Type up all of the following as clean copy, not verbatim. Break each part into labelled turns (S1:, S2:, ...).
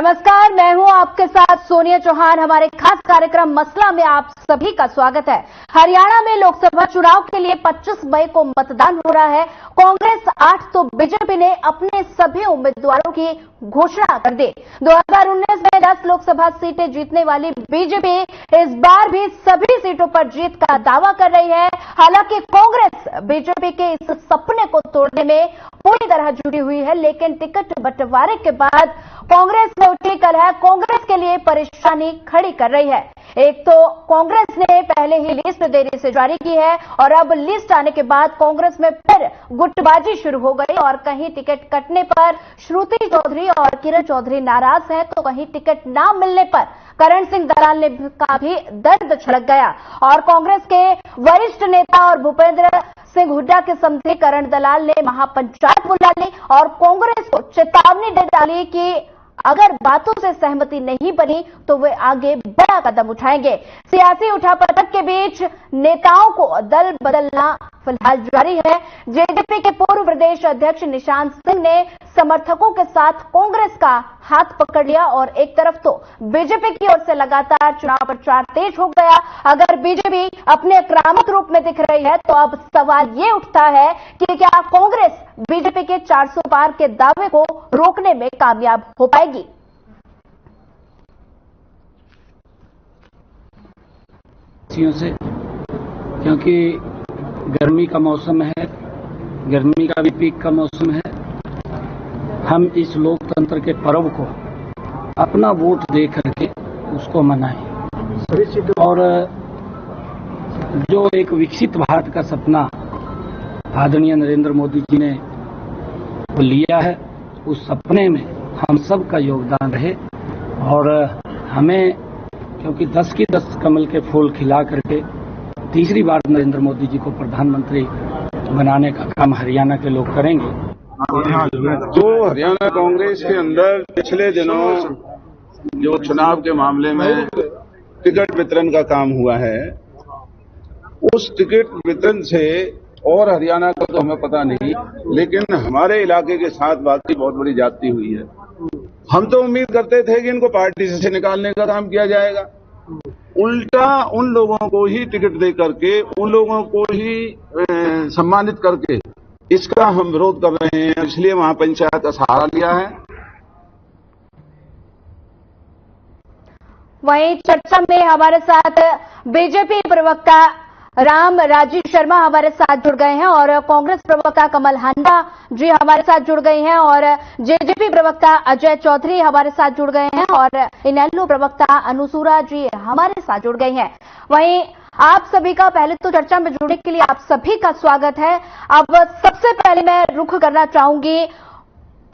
S1: नमस्कार, मैं हूं आपके साथ सोनिया चौहान। हमारे खास कार्यक्रम मसला में आप सभी का स्वागत है। हरियाणा में लोकसभा चुनाव के लिए 25 मई को मतदान हो रहा है। कांग्रेस 8 तो बीजेपी ने अपने सभी उम्मीदवारों की घोषणा कर दी। 2019 में 10 लोकसभा सीटें जीतने वाली बीजेपी इस बार भी सभी सीटों पर जीत का दावा कर रही है। हालांकि कांग्रेस बीजेपी के इस सपने को तोड़ने में पूरी तरह जुटी हुई है, लेकिन टिकट बंटवारे के बाद कांग्रेस में उठी कलह कांग्रेस के लिए परेशानी खड़ी कर रही है। एक तो कांग्रेस ने पहले ही लिस्ट देरी से जारी की है और अब लिस्ट आने के बाद कांग्रेस में फिर गुटबाजी शुरू हो गई और कहीं टिकट कटने पर श्रुति चौधरी और किरण चौधरी नाराज हैं, तो कहीं टिकट न मिलने पर करण सिंह दलाल ने का भी दर्द छलक गया और कांग्रेस के वरिष्ठ नेता और भूपेंद्र सिंह हुड्डा के समधी करण दलाल ने महापंचायत बुला ली और कांग्रेस को चेतावनी दे डाली कि अगर बातों से सहमति नहीं बनी तो वे आगे बड़ा कदम उठाएंगे। सियासी उठापटक के बीच नेताओं को दल बदलना फिलहाल जारी है। जेजेपी के पूर्व प्रदेश अध्यक्ष निशांत सिंह ने समर्थकों के साथ कांग्रेस का हाथ पकड़ लिया और एक तरफ तो बीजेपी की ओर से लगातार चुनाव प्रचार तेज हो गया। अगर बीजेपी अपने आक्रामक रूप में दिख रही है तो अब सवाल ये उठता है कि क्या कांग्रेस बीजेपी के 400 पार के दावे को रोकने में कामयाब हो पाएगी।
S2: से क्योंकि गर्मी का मौसम है, गर्मी का भी पीक का मौसम है, हम इस लोकतंत्र के पर्व को अपना वोट दे करके उसको मनाएं और जो एक विकसित भारत का सपना आदरणीय नरेंद्र मोदी जी ने लिया है, उस सपने में हम सब का योगदान रहे और हमें, क्योंकि 10 की 10 कमल के फूल खिला करके तीसरी बार नरेंद्र मोदी जी को प्रधानमंत्री बनाने का काम हरियाणा के लोग करेंगे।
S3: जो हरियाणा कांग्रेस के अंदर पिछले दिनों जो चुनाव के मामले में टिकट वितरण का काम हुआ है, उस टिकट वितरण से और हरियाणा का तो हमें पता नहीं, लेकिन हमारे इलाके के साथ बाकी बहुत बड़ी ज्यादती हुई है। हम तो उम्मीद करते थे कि इनको पार्टी से निकालने का काम किया जाएगा, उल्टा उन लोगों को ही टिकट दे करके, उन लोगों को ही सम्मानित करके इसका हम विरोध कर रहे हैं। इसलिए वहां पंचायत का सहारा लिया है।
S1: वहीं चर्चा में हमारे साथ बीजेपी प्रवक्ता राम राजीव शर्मा हमारे साथ जुड़ गए हैं और कांग्रेस प्रवक्ता कमल हांडा जी हमारे साथ जुड़ गए हैं और जेजेपी प्रवक्ता अजय चौधरी हमारे साथ जुड़ गए हैं और इनेलो प्रवक्ता अनुसूरा जी हमारे साथ जुड़ गई हैं। वहीं आप सभी का पहले तो चर्चा में जुड़ने के लिए आप सभी का स्वागत है। अब सबसे पहले मैं रुख करना चाहूंगी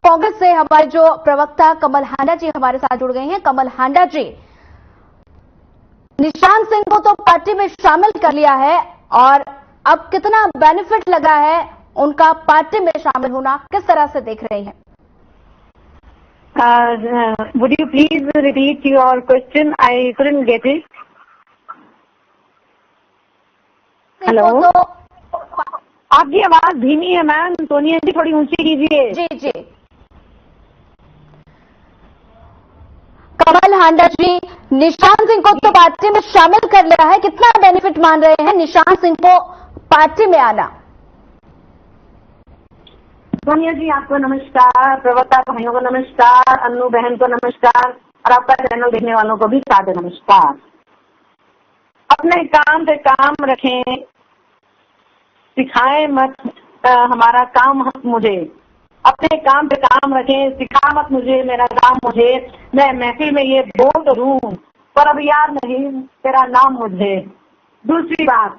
S1: कांग्रेस से हमारे जो प्रवक्ता कमल हांडा जी हमारे साथ जुड़ गए हैं। कमल हांडा जी, निशांत सिंह को तो पार्टी में शामिल कर लिया है और अब कितना बेनिफिट लगा है उनका पार्टी में शामिल होना, किस तरह से देख रहे हैं?
S4: Would you please repeat your question? I couldn't get it. Hello,
S1: तो
S4: आपकी आवाज धीमी है मैम। सोनिया जी थोड़ी ऊंची कीजिए।
S1: जी जी। कमल हांडा जी, निशांत सिंह को तो पार्टी में शामिल कर लिया है, कितना बेनिफिट मान रहे हैं निशांत सिंह को पार्टी में आना?
S4: सोनिया जी आपको नमस्कार, प्रवक्ता भाइयों को नमस्कार, अन्नू बहन को नमस्कार और आपका चैनल देखने वालों को भी सादर नमस्कार। अपने काम पे काम रखें, सिखाए मत हमारा काम मुझे, अपने काम पे काम रखें, सिखा मत मुझे मेरा काम मुझे, मैं महफिल में ये बोल दूं पर अब याद नहीं तेरा नाम मुझे। दूसरी बात,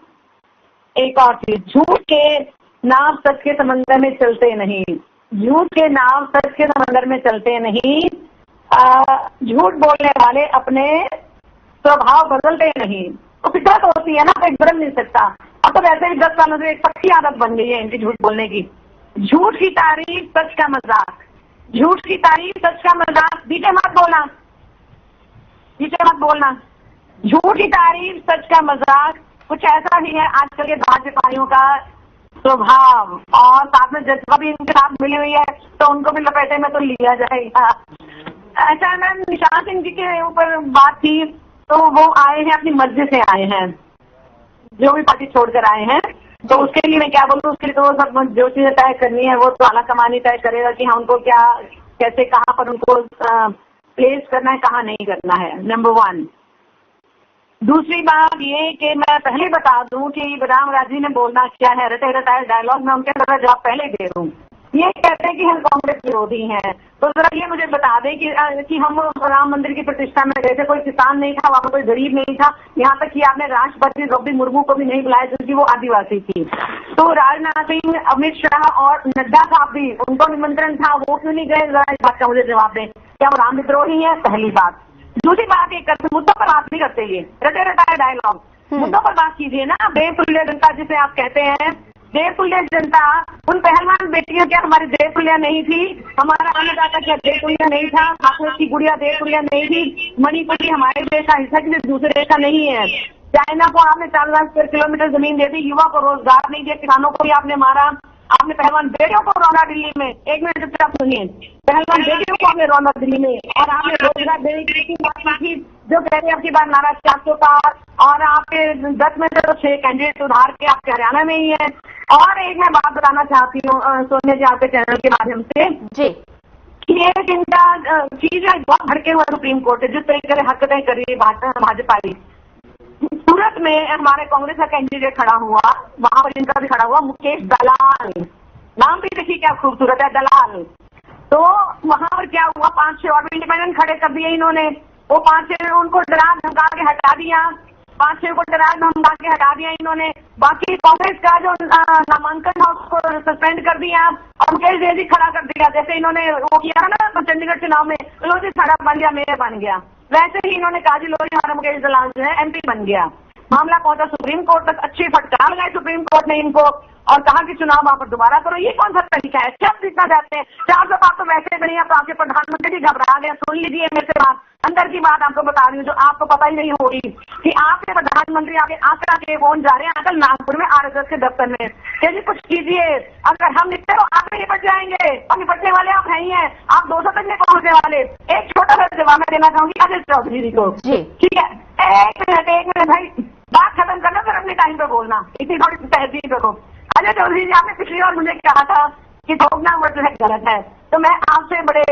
S4: एक और चीज, झूठ के नाव सच के समंदर में चलते नहीं, झूठ के नाव सच के समंदर में चलते नहीं। झूठ बोलने वाले अपने स्वभाव बदलते नहीं, तो फितरत होती है ना, कोई बदल नहीं सकता। अब तो वैसे भी 10 सालों से एक पक्की आदत बन गई है इनकी झूठ बोलने की। झूठ की तारीफ सच का मजाक, झूठ की तारीफ सच का मजाक, पीछे मत बोलना, पीछे मत बोलना। झूठ की तारीफ सच का मजाक, कुछ ऐसा ही है आजकल के भाजपाइयों का स्वभाव और साथ में जज्बा भी इनके साथ मिली हुई है, तो उनको भी लपेटे में तो लिया जाएगा। ऐसा मैम निशान सिंह जी के ऊपर बात थी, तो वो आए हैं अपनी मर्जी से आए हैं, जो भी पार्टी छोड़कर आए हैं, तो उसके लिए मैं क्या बोलूँ, उसके लिए तो वो सब जो चीजें तय करनी है वो तो आला कमानी तय करेगा कि हाँ उनको क्या कैसे कहाँ पर उनको प्लेस करना है, कहाँ नहीं करना है, नंबर 1। दूसरी बात ये कि मैं पहले बता दूं कि बदाम राजी ने बोलना क्या है, रटे रटाए डायलॉग में उनके जरा जवाब पहले दे दूं। ये कहते हैं कि हम कांग्रेस विरोधी हैं, तो जरा ये मुझे बता दें कि हम राम मंदिर की प्रतिष्ठा में गए थे, कोई किसान नहीं था वहाँ पर, कोई गरीब नहीं था, यहाँ तक कि आपने राष्ट्रपति द्रौपदी मुर्मू को भी नहीं बुलाया क्योंकि वो आदिवासी थी। तो राजनाथ सिंह, अमित शाह और नड्डा साहब भी, उनको निमंत्रण था, वो क्यों नहीं गए, जरा इस बात का मुझे जवाब दें। क्या वो राम विद्रोही है? पहली बात। दूसरी बात ये करते, मुद्दों पर बात नहीं करते, ये रटे रटाए डायलॉग, मुद्दों पर बात कीजिए ना। देवतुल्य जनता जिसे आप कहते हैं, देवतुल्य जनता, उन पहलवान बेटियां क्या हमारी देवतुल्य नहीं थी? हमारा अन्नदाता क्या देवतुल्य नहीं था? हाथों की गुड़िया देवतुल्य नहीं थी? मणिपुरी हमारे देश का हिस्सा किसी दूसरे देश का नहीं है। चाइना को आपने 4,000 स्क्वायर किलोमीटर जमीन दे दी, युवा को रोजगार नहीं दिया, किसानों को भी आपने मारा, आपने पहलवान बेटियों को रौना दिल्ली में, एक मिनट चुपचाप सुनिए, पहलवान बेटियों को आपने रौना दिल्ली में, और आपने रोजगार देने की बात की जो कह रहे आपकी बात नारा 400 पार, और आपके 10 में से तो 6 कैंडिडेट उधार के आपके हरियाणा में ही है। और एक मैं बात बताना चाहती हूँ सोनिया जी आपके चैनल के माध्यम से
S1: जी,
S4: ये चिंता चीज है, बहुत भड़के हुए सुप्रीम कोर्ट है, जिस तरीके से हरकतें करी भाजपा। सूरत में हमारे कांग्रेस का कैंडिडेट खड़ा हुआ, वहां पर इनका भी खड़ा हुआ, मुकेश दलाल, नाम भी देखिए क्या खूबसूरत है, दलाल। तो वहां पर क्या हुआ, 5-6 और भी इंडिपेंडेंट खड़े कर दिए इन्होंने, वो 5-6 उनको डरा धमका के हटा दिया, 5-6 को डरा धमका के हटा दिया इन्होंने। बाकी कांग्रेस का जो नामांकन था उसको सस्पेंड कर दिया और मुकेश जैसी खड़ा कर दिया, जैसे इन्होंने वो किया ना चंडीगढ़ चुनाव में, लोधी खड़ा बन गया, मेयर बन गया, वैसे ही इन्होंने काजी लोधी हमारा मुकेश दलाल जो है MP बन गया। मामला पहुंचा सुप्रीम कोर्ट तक, अच्छी फटकार लगाई सुप्रीम कोर्ट ने इनको और कहा कि चुनाव वहां पर दोबारा करो। ये कौन सा तरीका है? सब जीतना चाहते हैं, 400 पार तो वैसे भी नहीं है, तो आपके प्रधानमंत्री भी घबरा गए। सुन लीजिए मेरे से बात, अंदर की बात आपको बता रही हूँ जो आपको पता ही नहीं होगी कि आपके प्रधानमंत्री आगे आगरा के फोन जा रहे हैं, आजकल नागपुर में RSS के दफ्तर में, जी कुछ कीजिए, अगर हम निपटे तो आप भी निपट जाएंगे, और निपटने वाले आप नहीं है, आप 200 तक नहीं पहुंचने वाले। एक छोटा सा जवाब मैं देना चाहूंगी अजय चौधरी जी को, ठीक है? एक मिनट भाई, बात खत्म करना फिर अपने टाइम पे बोलना, इतनी थोड़ी तहजीब रखो। अजय चौधरी जी, आपने पिछली बार मुझे कहा था कि ठोकना वर्ड है गलत है, तो मैं आपसे बड़े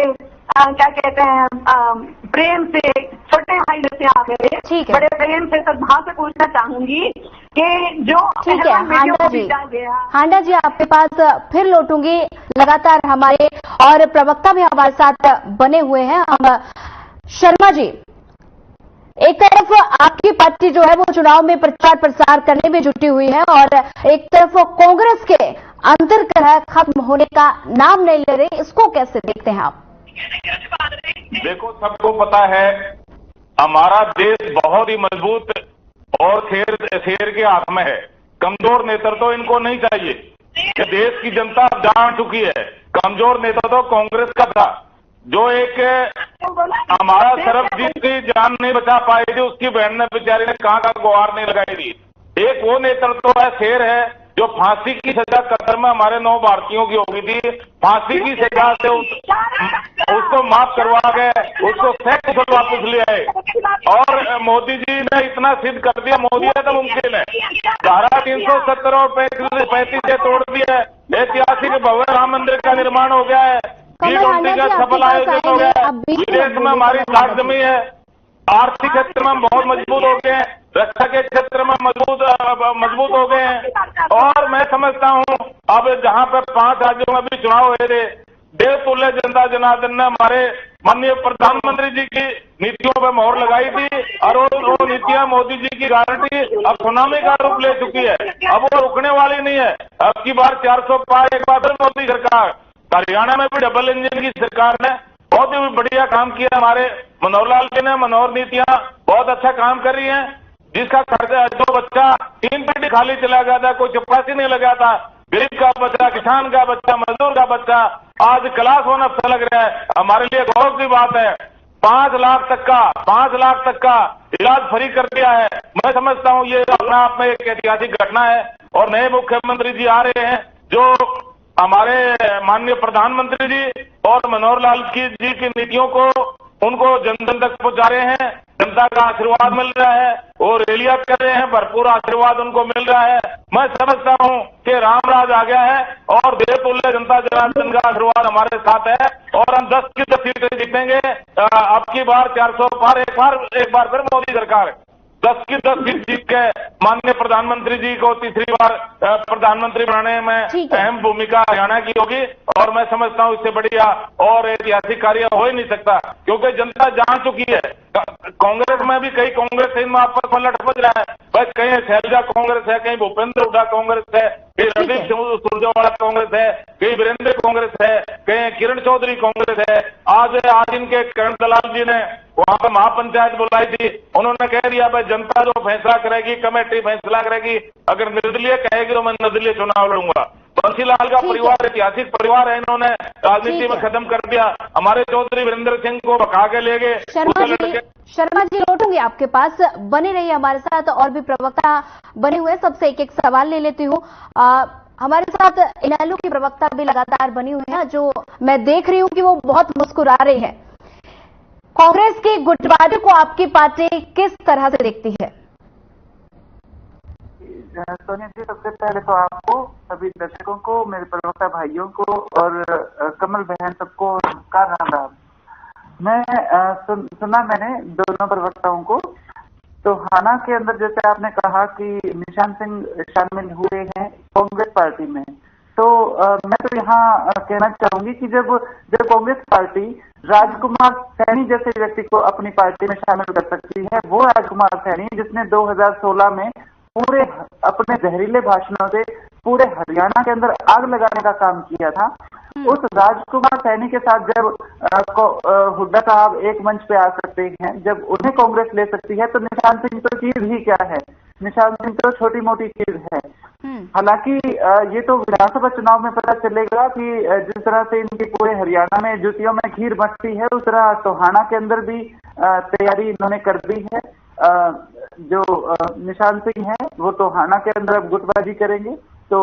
S4: क्या कहते हैं प्रेम से, छोटे भाई जैसे आप मेरे, बड़े प्रेम से सद्भाव से पूछना चाहूंगी कि जो
S1: ठीक है हांडा जी आपके पास फिर लौटूंगी। लगातार हमारे और प्रवक्ता भी हमारे साथ बने हुए हैं। हम शर्मा जी, एक तरफ आपकी पार्टी जो है वो चुनाव में प्रचार प्रसार करने में जुटी हुई है और एक तरफ कांग्रेस के अंतर्कलह खत्म होने का नाम नहीं ले रही, इसको कैसे देखते हैं आप?
S5: देखो, सबको पता है हमारा देश बहुत ही मजबूत और शेर के हाथ में है। कमजोर नेतृत्व तो इनको नहीं चाहिए। देश की जनता जान चुकी है, कमजोर नेतृत्व तो कांग्रेस का था, जो एक हमारा सरबजीत की जान नहीं बचा पाई थी, उसकी बहन ने बेचारी ने कहां का गुहार नहीं लगाई थी। एक वो नेतृत्व है, शेर है, जो फांसी की सजा कतर में हमारे 9 भारतीयों की होगी थी, फांसी की सजा से उसको माफ करवा गए, उसको सैकड़ों वापस ले आए। और मोदी जी ने इतना सिद्ध कर दिया, मोदी है तो मुमकिन है, धारा 370 और 35 से तोड़ दिया है, ऐतिहासिक भव्य राम मंदिर का निर्माण हो गया है, G20 का सफल आयोजन हो गया है, विदेश में हमारी साख जमी है, आर्थिक क्षेत्र में बहुत मजबूत हो गए हैं, रक्षा के क्षेत्र में मजबूत हो गए हैं। और मैं समझता हूं अब जहां पर 5 राज्यों में भी चुनाव हुए थे, देवतुल्य जनता जनार्दन ने हमारे माननीय प्रधानमंत्री जी की नीतियों पर मोहर लगाई थी और वो नीतियां मोदी जी की गारंटी अब सुनामी का रूप ले चुकी है। अब वो रुकने वाली नहीं है। अब की बार 400 पार, एक बार फिर मोदी सरकार, हरियाणा में भी डबल इंजन की सरकार ने बहुत ही बढ़िया काम किया। हमारे मनोहर लाल जी ने मनोहर नीतियां बहुत अच्छा काम कर रही हैं, जिसका खर्चा, जो बच्चा 3 पीढ़ी खाली चला गया था, कोई चपरासी नहीं लगा था, गरीब का बच्चा, किसान का बच्चा, मजदूर का बच्चा आज क्लास होना अच्छा लग रहा है। हमारे लिए गौरव की बात है। 5 लाख तक का इलाज फ्री कर दिया है। मैं समझता हूं ये अपने आप में एक ऐतिहासिक घटना है। और नए मुख्यमंत्री जी आ रहे हैं, जो हमारे माननीय प्रधानमंत्री जी और मनोहर लाल जी की नीतियों को उनको जन जन तक पहुंचा रहे हैं, जनता का आशीर्वाद मिल रहा है, वो रैलियां कर रहे हैं, भरपूर आशीर्वाद उनको मिल रहा है। मैं समझता हूं कि रामराज आ गया है और देवतुल्य जनता जनार्दन का आशीर्वाद हमारे साथ है और हम 10 की 10 सीटें जीतेंगे। अब की बार 400 पार, एक बार फिर मोदी सरकार 10 की 10 सीट जीत के माननीय प्रधानमंत्री जी को तीसरी बार प्रधानमंत्री बनाने में अहम भूमिका हरियाणा की होगी और मैं समझता हूं इससे बढ़िया और ऐतिहासिक कार्य हो ही नहीं सकता, क्योंकि जनता जान चुकी है। कांग्रेस में भी कई कांग्रेस इन आपस में लटपट रहा है, बस कहीं शैलजा कांग्रेस है, कहीं भूपेंद्र हुड्डा कांग्रेस है, कहीं रणदीप सुरजेवाला कांग्रेस है, कहीं वीरेंद्र कांग्रेस है, कहीं किरण चौधरी कांग्रेस है। आज इनके करण दलाल जी ने वहां पर महापंचायत बुलाई थी, उन्होंने कह दिया भाई जनता जो फैसला करेगी, कमेटी फैसला करेगी, अगर निर्दलीय कहेगी तो मैं निर्दलीय चुनाव लड़ूंगा। बंसीलाल का परिवार ऐतिहासिक परिवार है, इन्होंने राजनीति में खत्म कर दिया। हमारे चौधरी वीरेंद्र सिंह को भगा के ले गए।
S1: शर्मा जी लौटूंगी आपके पास, बने रहिए हमारे साथ, और भी प्रवक्ता बने हुए, सबसे एक एक सवाल ले लेती हूँ। हमारे साथ इनेलो की प्रवक्ता भी लगातार बनी हुई है, जो मैं देख रही हूँ कि वो बहुत मुस्कुरा रही है। कांग्रेस के गुटबाजी को आपकी पार्टी किस तरह से देखती है?
S6: सोनिया जी, सबसे पहले तो आपको, सभी दर्शकों को, मेरे प्रवक्ता भाइयों को और कमल बहन सबको नमस्कार, राम राम। मैं सुना मैंने दोनों प्रवक्ताओं को। तो हाना के अंदर जैसे आपने कहा कि निशांत सिंह शामिल हुए हैं कांग्रेस पार्टी में, तो मैं तो यहाँ कहना चाहूंगी कि जब कांग्रेस पार्टी राजकुमार सैनी जैसे व्यक्ति को अपनी पार्टी में शामिल कर सकती है, वो राजकुमार सैनी जिसने 2016 में पूरे अपने जहरीले भाषणों से पूरे हरियाणा के अंदर आग लगाने का काम किया था, उस राजकुमार सैनी के साथ जब हुड्डा साहब एक मंच पे आ सकते हैं, जब उन्हें कांग्रेस ले सकती है, तो निशांत सिंह तो चीज ही क्या है, निशांत सिंह तो छोटी मोटी चीज है। हालांकि ये तो विधानसभा चुनाव में पता चलेगा कि जिस तरह से इनकी पूरे हरियाणा में जूतियों में खीर बंटती है, उस तरह टोहाना के अंदर भी तैयारी इन्होंने कर दी है। जो निशांत सिंह है वो टोहाना के अंदर अब गुटबाजी करेंगे। तो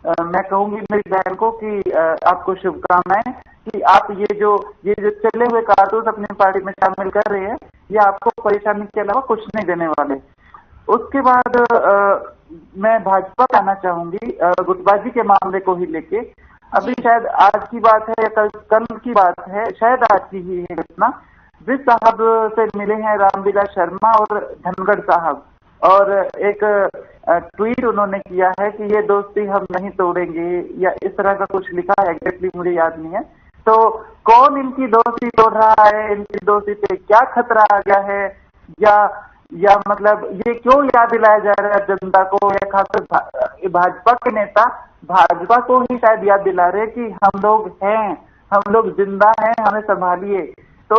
S6: मैं कहूंगी मेरी बहन को कि आपको शुभकामनाएं कि आप ये जो चले हुए कारतूस अपनी पार्टी में शामिल कर रहे हैं, ये आपको परेशानी के अलावा कुछ नहीं देने वाले। उसके बाद मैं भाजपा कहना चाहूंगी गुटबाजी के मामले को ही लेके। अभी शायद आज की बात है या कल की बात है, शायद आज की ही है घटना। विज साहब से मिले हैं रामविलास शर्मा और धनगढ़ साहब, और एक ट्वीट उन्होंने किया है कि ये दोस्ती हम नहीं तोड़ेंगे या इस तरह का कुछ लिखा है, एग्जैक्टली मुझे याद नहीं है। तो कौन इनकी दोस्ती तोड़ रहा है, इनकी दोस्ती पे क्या खतरा आ गया है, या मतलब ये क्यों याद दिलाया जा रहा है जनता को, या खासकर भाजपा के नेता भाजपा को ही शायद याद दिला रहे कि हम लोग हैं, हम लोग जिंदा हैं, हमें संभालिए। तो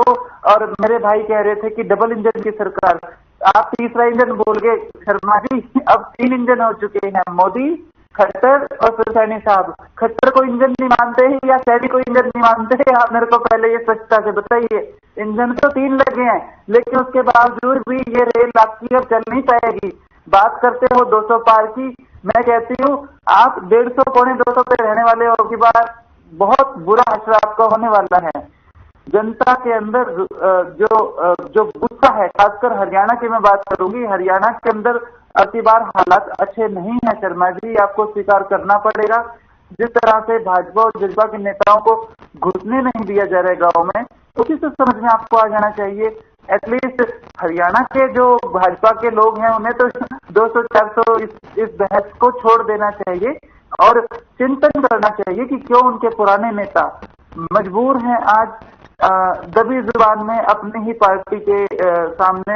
S6: और मेरे भाई कह रहे थे कि डबल इंजन की सरकार, आप तीसरा इंजन बोल गए शर्मा जी, अब 3 इंजन हो चुके हैं, मोदी, खट्टर और फिर सैनी साहब। खट्टर को इंजन नहीं मानते हैं या सैनी को इंजन नहीं मानते हैं, आप मेरे को पहले ये स्पष्टता से बताइए। इंजन तो 3 लगे हैं, लेकिन उसके बावजूद भी ये रेल आपकी अब चल नहीं पाएगी। बात करते हो 200 पार की, मैं कहती हूँ आप 150 पौने 200 पे रहने वाले हो की बात, बहुत बुरा असर आपका होने वाला है। जनता के अंदर जो गुस्सा है, खासकर हरियाणा की मैं बात करूंगी, हरियाणा के अंदर अति बार हालात अच्छे नहीं है शर्मा जी, आपको स्वीकार करना पड़ेगा। जिस तरह से भाजपा और जजपा के नेताओं को घुसने नहीं दिया जा रहा है गाँव में, उसी से समझ में आपको आ जाना चाहिए। एटलीस्ट हरियाणा के जो भाजपा के लोग हैं उन्हें तो 200-400 इस बहस को छोड़ देना चाहिए और चिंतन करना चाहिए कि क्यों उनके पुराने नेता मजबूर हैं आज दबी जुबान में अपनी ही पार्टी के सामने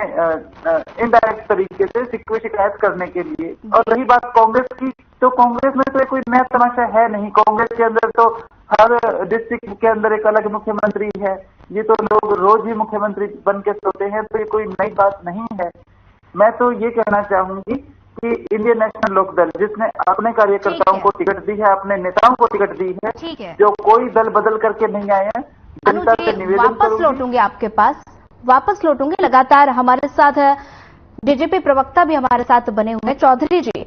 S6: इनडायरेक्ट तरीके से शिकायत करने के लिए। और रही बात कांग्रेस की, तो कांग्रेस में तो कोई नया तमाशा है नहीं। कांग्रेस के अंदर तो हर डिस्ट्रिक्ट के अंदर एक अलग मुख्यमंत्री है, ये तो लोग रोज ही मुख्यमंत्री बन के सोते हैं, तो ये कोई नई बात नहीं है। मैं तो ये कहना चाहूंगी कि इंडियन नेशनल लोकदल जिसने अपने कार्यकर्ताओं को टिकट दी है, अपने नेताओं को टिकट दी है, जो कोई दल बदल करके नहीं आए हैं, जनता से निवेदन
S1: वापस लौटूंगी आपके पास, वापस लौटूंगी। लगातार हमारे साथ डीजीपी प्रवक्ता भी हमारे साथ बने हुए हैं। चौधरी जी,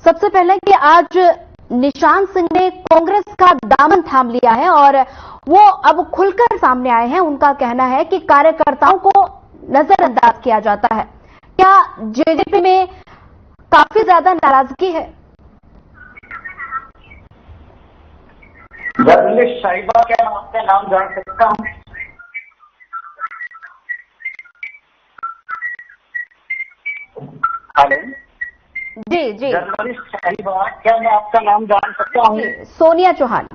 S1: सबसे पहले कि आज निशान सिंह ने कांग्रेस का दामन थाम लिया है और वो अब खुलकर सामने आए हैं। उनका कहना है कि कार्यकर्ताओं को नजरअंदाज किया जाता है। क्या जेजेपी में काफी ज्यादा नाराजगी है?
S7: जर्नलिस्ट साहिबा, क्या मैं आपका नाम जान सकता हूँ? हेलो
S1: जी जी,
S7: जर्नलिस्ट साहिबा, क्या मैं आपका नाम जान सकता हूँ?
S1: सोनिया चौहान।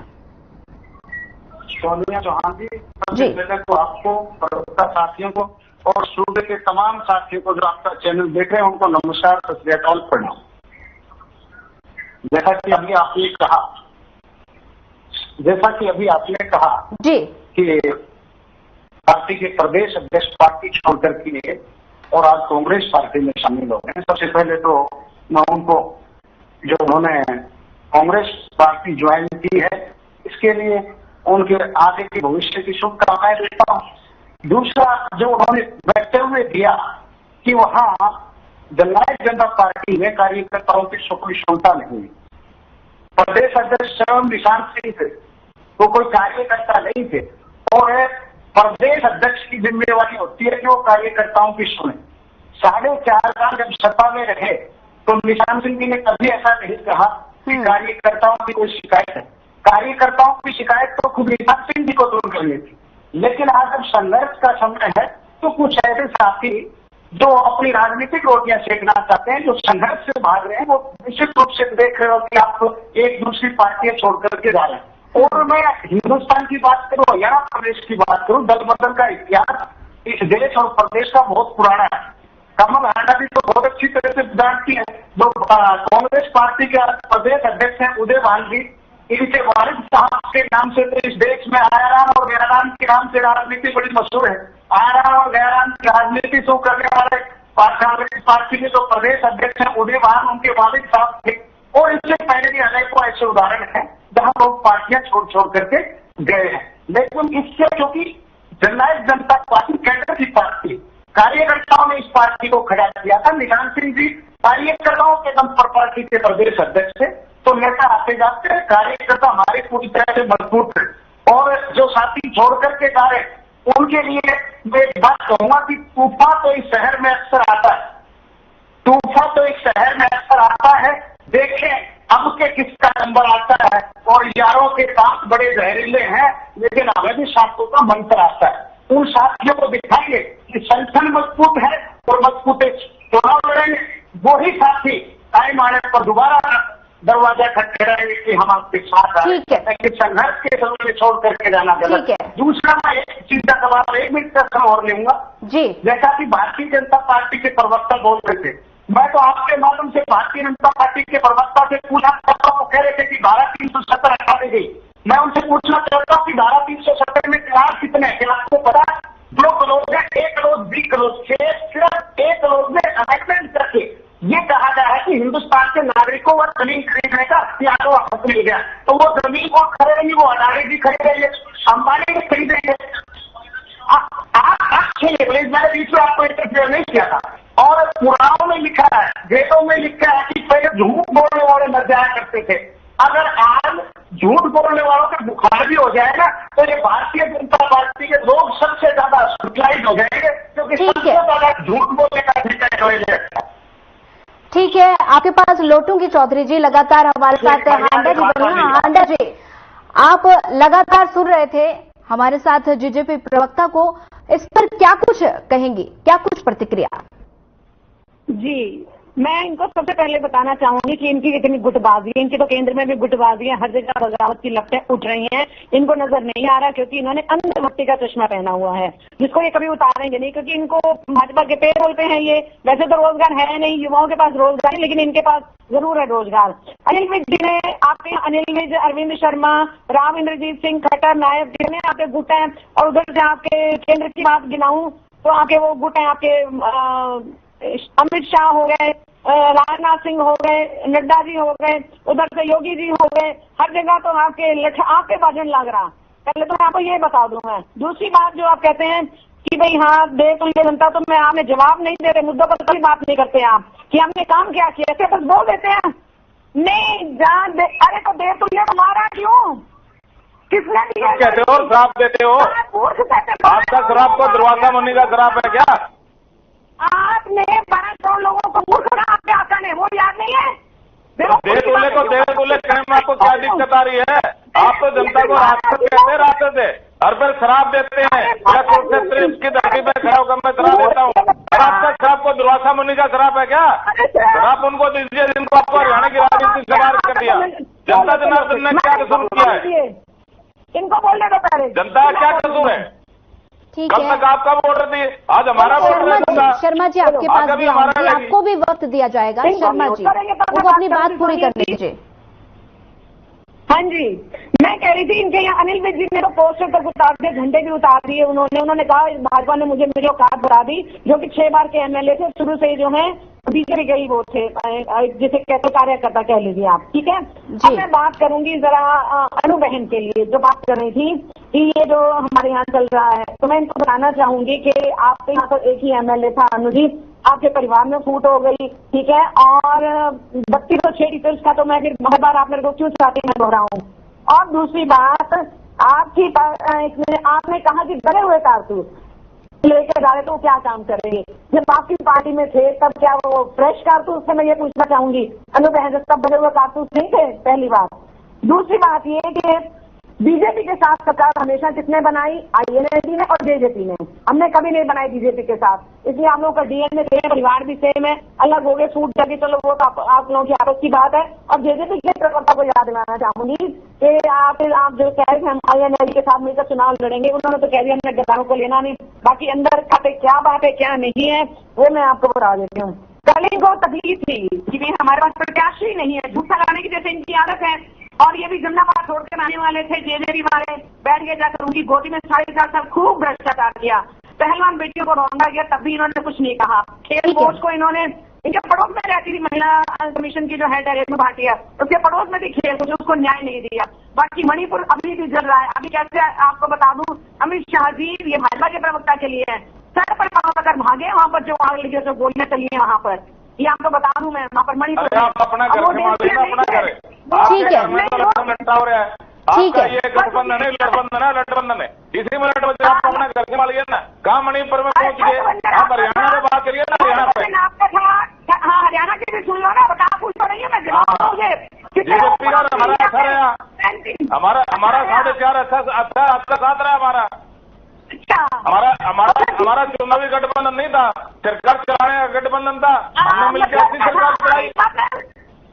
S7: सोनिया चौहान जी, सबसे पहले तो आपको, प्रवक्ता साथियों को और सूबे के तमाम साथियों को जो आपका चैनल देख रहे हैं उनको नमस्कार, सत श्री अकाल, प्रणाम। जैसा कि अभी आपने कहा
S1: जी
S7: कि पार्टी के प्रदेश अध्यक्ष पार्टी छोड़कर के और आज कांग्रेस पार्टी में शामिल हो गए। सबसे पहले तो मैं उनको, जो उन्होंने कांग्रेस पार्टी ज्वाइन की है, इसके लिए उनके आगे के भविष्य की शुभकामनाएं देता हूँ। दूसरा, जो उन्होंने वक्तव्य दिया कि वहां जननायक जनता पार्टी में कार्यकर्ताओं की कोई क्षमता नहीं, प्रदेश अध्यक्ष स्वयं निशान सिंह थे, वो कोई कार्यकर्ता नहीं थे और प्रदेश अध्यक्ष की जिम्मेवारी होती है कि वो कार्यकर्ताओं की सुने। 4.5 साल जब सत्ता में रहे तो निशान सिंह जी ने कभी ऐसा नहीं कहा कि कार्यकर्ताओं की कोई शिकायत है। कार्यकर्ताओं की शिकायत तो खुद निशान सिंह जी को दूर करनी थी। लेकिन आज जब संघर्ष का समय है तो कुछ ऐसे साथी जो अपनी राजनीतिक रोटियां सेकना चाहते हैं, जो संघर्ष से भाग रहे हैं, वो निश्चित रूप से देख रहे हो कि आप एक दूसरी पार्टियां छोड़ करके जा रहे हैं। और मैं हिंदुस्तान की बात करूं, हरियाणा प्रदेश की बात करूं, दल बदल का इतिहास इस देश और प्रदेश का बहुत पुराना है। कमल हांडा भी तो बहुत अच्छी तरह से जानती है। जो कांग्रेस पार्टी के प्रदेश अध्यक्ष हैं उदय भान जी, इनके वारिद साहब के नाम से तो इस देश में आयाराम और गैराम के नाम से राजनीति बड़ी मशहूर है। आयाराम और गैराम की राजनीति शुरू करने वाले कांग्रेस पार्टी के जो प्रदेश अध्यक्ष हैं उदय भान, उनके वारिद साहब थे। और इससे पहले भी अनेकों ऐसे उदाहरण हैं जहां लोग पार्टियां छोड़ करके गए हैं। लेकिन इससे, क्योंकि जननायक जनता पार्टी कैडर की पार्टी, कार्यकर्ताओं ने इस पार्टी को खड़ा किया था। निशान सिंह जी कार्यकर्ताओं के दम पर पार्टी के प्रदेश अध्यक्ष थे, तो नेता आते जाते कार्यकर्ता हमारे पूरी तरह से मजबूत है। और जो साथी छोड़ करके जा रहे उनके लिए मैं एक बात कहूंगा कि तूफान तो इस शहर में अक्सर आता है, तूफान तो इस शहर में अक्सर आता है। देखें अब के किसका नंबर आता है। और यारों के साथ बड़े जहरीले हैं, लेकिन हमें भी साथों का मंत्र आता है। उन साथियों को दिखाएंगे कि संगठन मजबूत है और मजबूत चुनाव लड़ेंगे। वही साथी टाइम आने पर दोबारा दरवाजा खटखटाएंगे कि हम आपके साथ आए। लेकिन संघर्ष के समय में छोड़ करके जाना गलत है। दूसरा, मैं एक चीज का सवाल 1 मिनट तक और लूंगा जी। जैसा कि भारतीय जनता पार्टी के प्रवक्ता बोल रहे थे, मैं तो आपके माध्यम से भारतीय जनता पार्टी के प्रवक्ता से पूछना चाहता हूँ, कह रहे थे कि धारा 370 हटा दी गई। मैं उनसे पूछना चाहता हूँ कि धारा 370 में क्लास कितने हैं? क्या आपको पता? 2 करोड़ है, 1 करोड़ 20 करोड़ से सिर्फ 1 करोड़ में अमेंडमेंट करके ये कहा गया है कि हिंदुस्तान के नागरिकों को जमीन खरीदने का अख्तियार हक मिल गया। तो वो जमीन को खरीदेंगे, वो अडानी भी खरीदेंगे, अंबानी भी खरीदेंगे। मैंने बीच में आपको इंटरफेयर नहीं किया था। और पुराणों में लिखा है, वेदों में लिखा है कि पहले झूठ बोलने वाले मर जाया करते थे। अगर आज झूठ बोलने वालों का बुखार भी हो जाएगा तो ये भारतीय जनता पार्टी के लोग सबसे ज्यादा यूटिलाइज हो जाएंगे, क्योंकि सबसे ज्यादा झूठ बोलने का शिकायत हो जाएगा।
S1: ठीक है, आपके पास लौटूंगी चौधरी जी, लगातार हमारे साथ हांडा जी बनी। हांडा जी, आप लगातार सुन रहे थे हमारे साथ जेजेपी प्रवक्ता को, इस पर क्या कुछ कहेंगी, क्या कुछ प्रतिक्रिया?
S4: जी, मैं इनको सबसे पहले बताना चाहूंगी कि इनकी इतनी गुटबाजी है, इनकी तो केंद्र में भी गुटबाजी है, हर जगह बगावत की लपटें उठ रही हैं। इनको नजर नहीं आ रहा क्योंकि इन्होंने अंधभक्ति का चश्मा पहना हुआ है, जिसको ये कभी उतारेंगे नहीं, क्योंकि इनको भाजपा के पेरोल पे हैं ये। वैसे तो रोजगार है नहीं, युवाओं के पास रोजगार, लेकिन इनके पास जरूर है रोजगार। अनिल विज जी ने, आपके अनिल विज, अरविंद शर्मा, राव इंद्रजीत सिंह खट्टर, नायब जी ने आपके गुट हैं। और उधर से आपके केंद्र की बात गिनाऊं तो आपके वो गुट हैं, आपके अमित शाह हो गए, राजनाथ सिंह हो गए, नड्डा जी हो गए, उधर से योगी जी हो गए। हर जगह तो आपके आप पे भजन लग रहा। पहले तो मैं आपको ये बता दूं। मैं दूसरी बात जो आप कहते हैं कि भाई हाँ देख लीजिए जनता, तो मैं आपने जवाब नहीं दे रहे, मुद्दों पर कोई बात नहीं करते आप कि हमने काम क्या किया, ऐसे बस बोल देते हैं। नहीं जान दे, अरे तो दे तुमने हमारा क्यों, किसने दिया?
S5: कहते हो और श्राप देते हो? आपका श्राप को दुर्वासा मुनि का श्राप है क्या?
S4: आपने 12 करोड़ लोगों को मूर्ख बना, आपके आका ने, वो याद नहीं है?
S5: दे तुल्य को दे तुल्य कहने में आपको क्या दिक्कत आ रही है? आप तो जनता को राक्षस कहते हैं, राक्षस है, और फिर श्राप देते हैं। इसकी धरती में खड़ा होकर मैं श्राप देता हूँ, और आपका श्राप को दुर्वासा मुनि का श्राप है क्या? श्राप उनको दीजिए जिनको आपको हरियाणा की राजनीति से बाहर कर दिया। जनता जनार्दन ने क्या कसूर किया है?
S4: इनको बोलने दो पहले,
S5: जनता का क्या कसूर है?
S1: ठीक
S5: कल
S1: है
S5: तक आपका वोटर दिए, आज हमारा वोटर है।
S1: शर्मा जी आपके पास
S5: आगे
S1: भी
S5: भी हमारा
S1: आऊंगी,
S5: रहेगी।
S1: आपको भी वक्त दिया जाएगा। शर्मा जी वो अपनी बात पूरी करने दीजिए।
S4: हाँ जी, मैं कह रही थी इनके यहाँ अनिल विज जी ने तो पोस्टर तक उतार दिए, झंडे भी उतार दिए उन्होंने कहा भाजपा ने मुझे मेरी औकात बढ़ा दी, जो कि 6 बार के एमएलए थे, शुरू से जो है बीजेपी के ही वो थे, जिसे कहते कार्यकर्ता कह लीजिए आप, ठीक है। अब मैं बात करूंगी जरा अनु बहन के लिए, जो बात कर रही थी कि ये जो हमारे यहाँ चल रहा है, तो मैं इनको बताना चाहूंगी कि आपके यहाँ तो एक ही एमएलए था अनु जी, आपके परिवार में फूट हो गई, ठीक है, और बत्ती तो छेड़ी, तो इसका तो मैं फिर हर बार आप मेरे को क्यों चाहते हैं दोहराऊं। और दूसरी बात, आपने कहा कि डरे हुए कारतूस लेकर जा रहे तो क्या काम करेंगे, जब आपकी पार्टी में थे तब क्या वो फ्रेश कारतूस थे? मैं ये पूछना चाहूंगी। अनु बहन तब डरे हुए कारतूस नहीं थे, पहली बात। दूसरी बात ये कि बीजेपी के साथ सरकार हमेशा किसने बनाई? आईएनएलडी ने और जेजेपी ने, हमने कभी नहीं बनाई बीजेपी के साथ, इसलिए हम लोग का डीएनए सेम, परिवार भी सेम है, अलग हो गए सूट करके, चलो वो तो आप लोगों की आपस की बात है। और जेजेपी के प्रवक्ता को याद दिलाना चाहूंगी कि आप जो कह रहे थे हम आईएनएलडी के साथ मिलकर चुनाव लड़ेंगे, उन्होंने तो कह दिया हमने गद्दारों को लेना नहीं, बाकी अंदर खाते क्या बात है क्या नहीं है वो मैं आपको बता देती हूँ। कल इनको तकलीफ थी कि हमारे पास प्रत्याशी नहीं है, झूठा लगाने की जैसे इनकी आदत है, और ये भी गंदा बात छोड़कर आने वाले थे, जेजेपी वाले बैठ गए जाकर उनकी गोदी में 4.5 साल खूब भ्रष्टाचार किया, पहलवान बेटियों को रौंदा गया, तब भी इन्होंने कुछ नहीं कहा। खेल कोच को इन्होंने, इनके पड़ोस में रहती थी महिला कमीशन की जो हेड है रेशमा भाटिया, उसके पड़ोस में भी खेल कोच, उसको न्याय नहीं दिया। बाकी मणिपुर अभी भी जल रहा है, अभी कैसे आपको बता दूं, अमित शाह जी ये भाजपा के प्रवक्ता के लिए है, सर पर पकड़ भागे वहां पर जो आग लगी, जो गोलियां चली है वहां पर, ये आपको बता दूं मैं, वहां पर मणिपुर।
S5: आप अपना घर अपना घर,
S1: ठीक है
S5: हो रहा है आपका, ये गठबंधन है, लठबंधन है, इसी में लठ बच्चे आप अपना घर संभालिए ना। कहाँ मणिपुर में पहुंच गए आप? हरियाणा में बात करिए ना, हरियाणा पे।
S4: हाँ हरियाणा की भी सुन लो ना, बता पूछ तो नहीं है मैं
S5: बीजेपी का हमारा अच्छा रहा, हमारा 4.5 अच्छा साथ रहा हमारा। हमारा चुनावी गठबंधन नहीं था, सरकार चलाने का गठबंधन था, हमने मिलकर अपनी सरकार चलाई।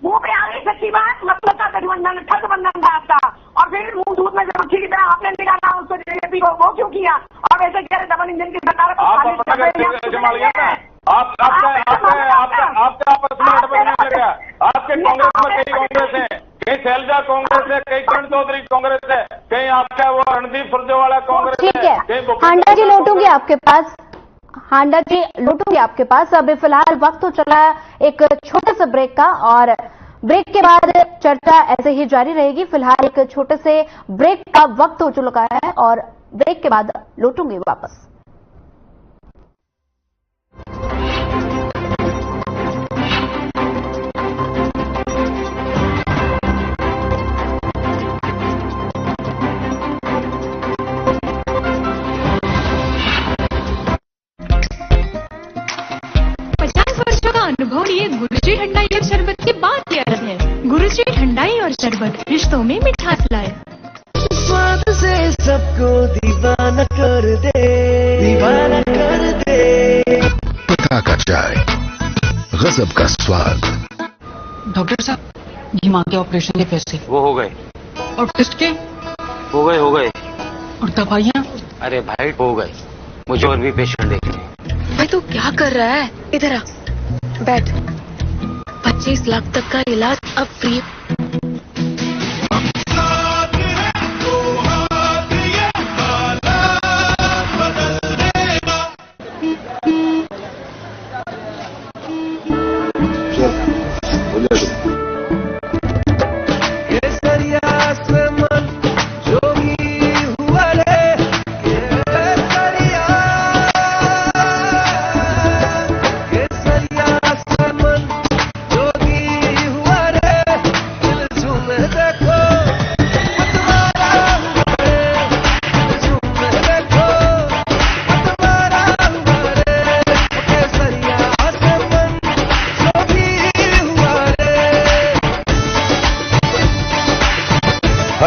S4: मुंह पे आ गई सच्ची बात, मतलब का गठबंधन ठगबंधन था आपका, और फिर मुंह दूध में जब की तरह आपने निकाला उसको जेजेपी को, वो क्यों किया? और वैसे कह रहे डबल इंजन की सरकार को
S5: आप आपका आपस में गठबंधन लग गया। आपके कांग्रेस में कई कांग्रेस है, कहीं शैलजा कांग्रेस है, कहीं किरण चौधरी कांग्रेस है, कहीं आपका वो रणदीप सुरजेवाला कांग्रेस है।
S1: ठीक है, हांडा जी लौटूंगी आपके पास, हांडा जी लौटूंगी आपके पास। अभी फिलहाल वक्त तो चला एक छोटे से ब्रेक का, और ब्रेक के बाद चर्चा ऐसे ही जारी रहेगी। फिलहाल एक छोटे से ब्रेक का वक्त हो चुका है, और ब्रेक के बाद लौटूंगी वापस।
S8: अनुभव लिए गुरुजी ठंडाई और शरबत की बात ही अलग है। गुरुजी ठंडाई और शरबत रिश्तों में मिठास लाए,
S9: स्वाद से सबको दीवाना कर दे, दीवाना कर दे।
S10: पका का चाय, गजब का स्वाद।
S11: डॉक्टर साहब, ये माँ के ऑपरेशन के पैसे
S12: वो हो गए,
S11: और टेस्ट के
S12: हो गए,
S11: और दवाइयाँ?
S12: अरे भाई हो गए, मुझे और भी पेशेंट देखने।
S8: भाई तू क्या कर रहा है? इधर आ, बैठ। 25 लाख तक का इलाज अब फ्री।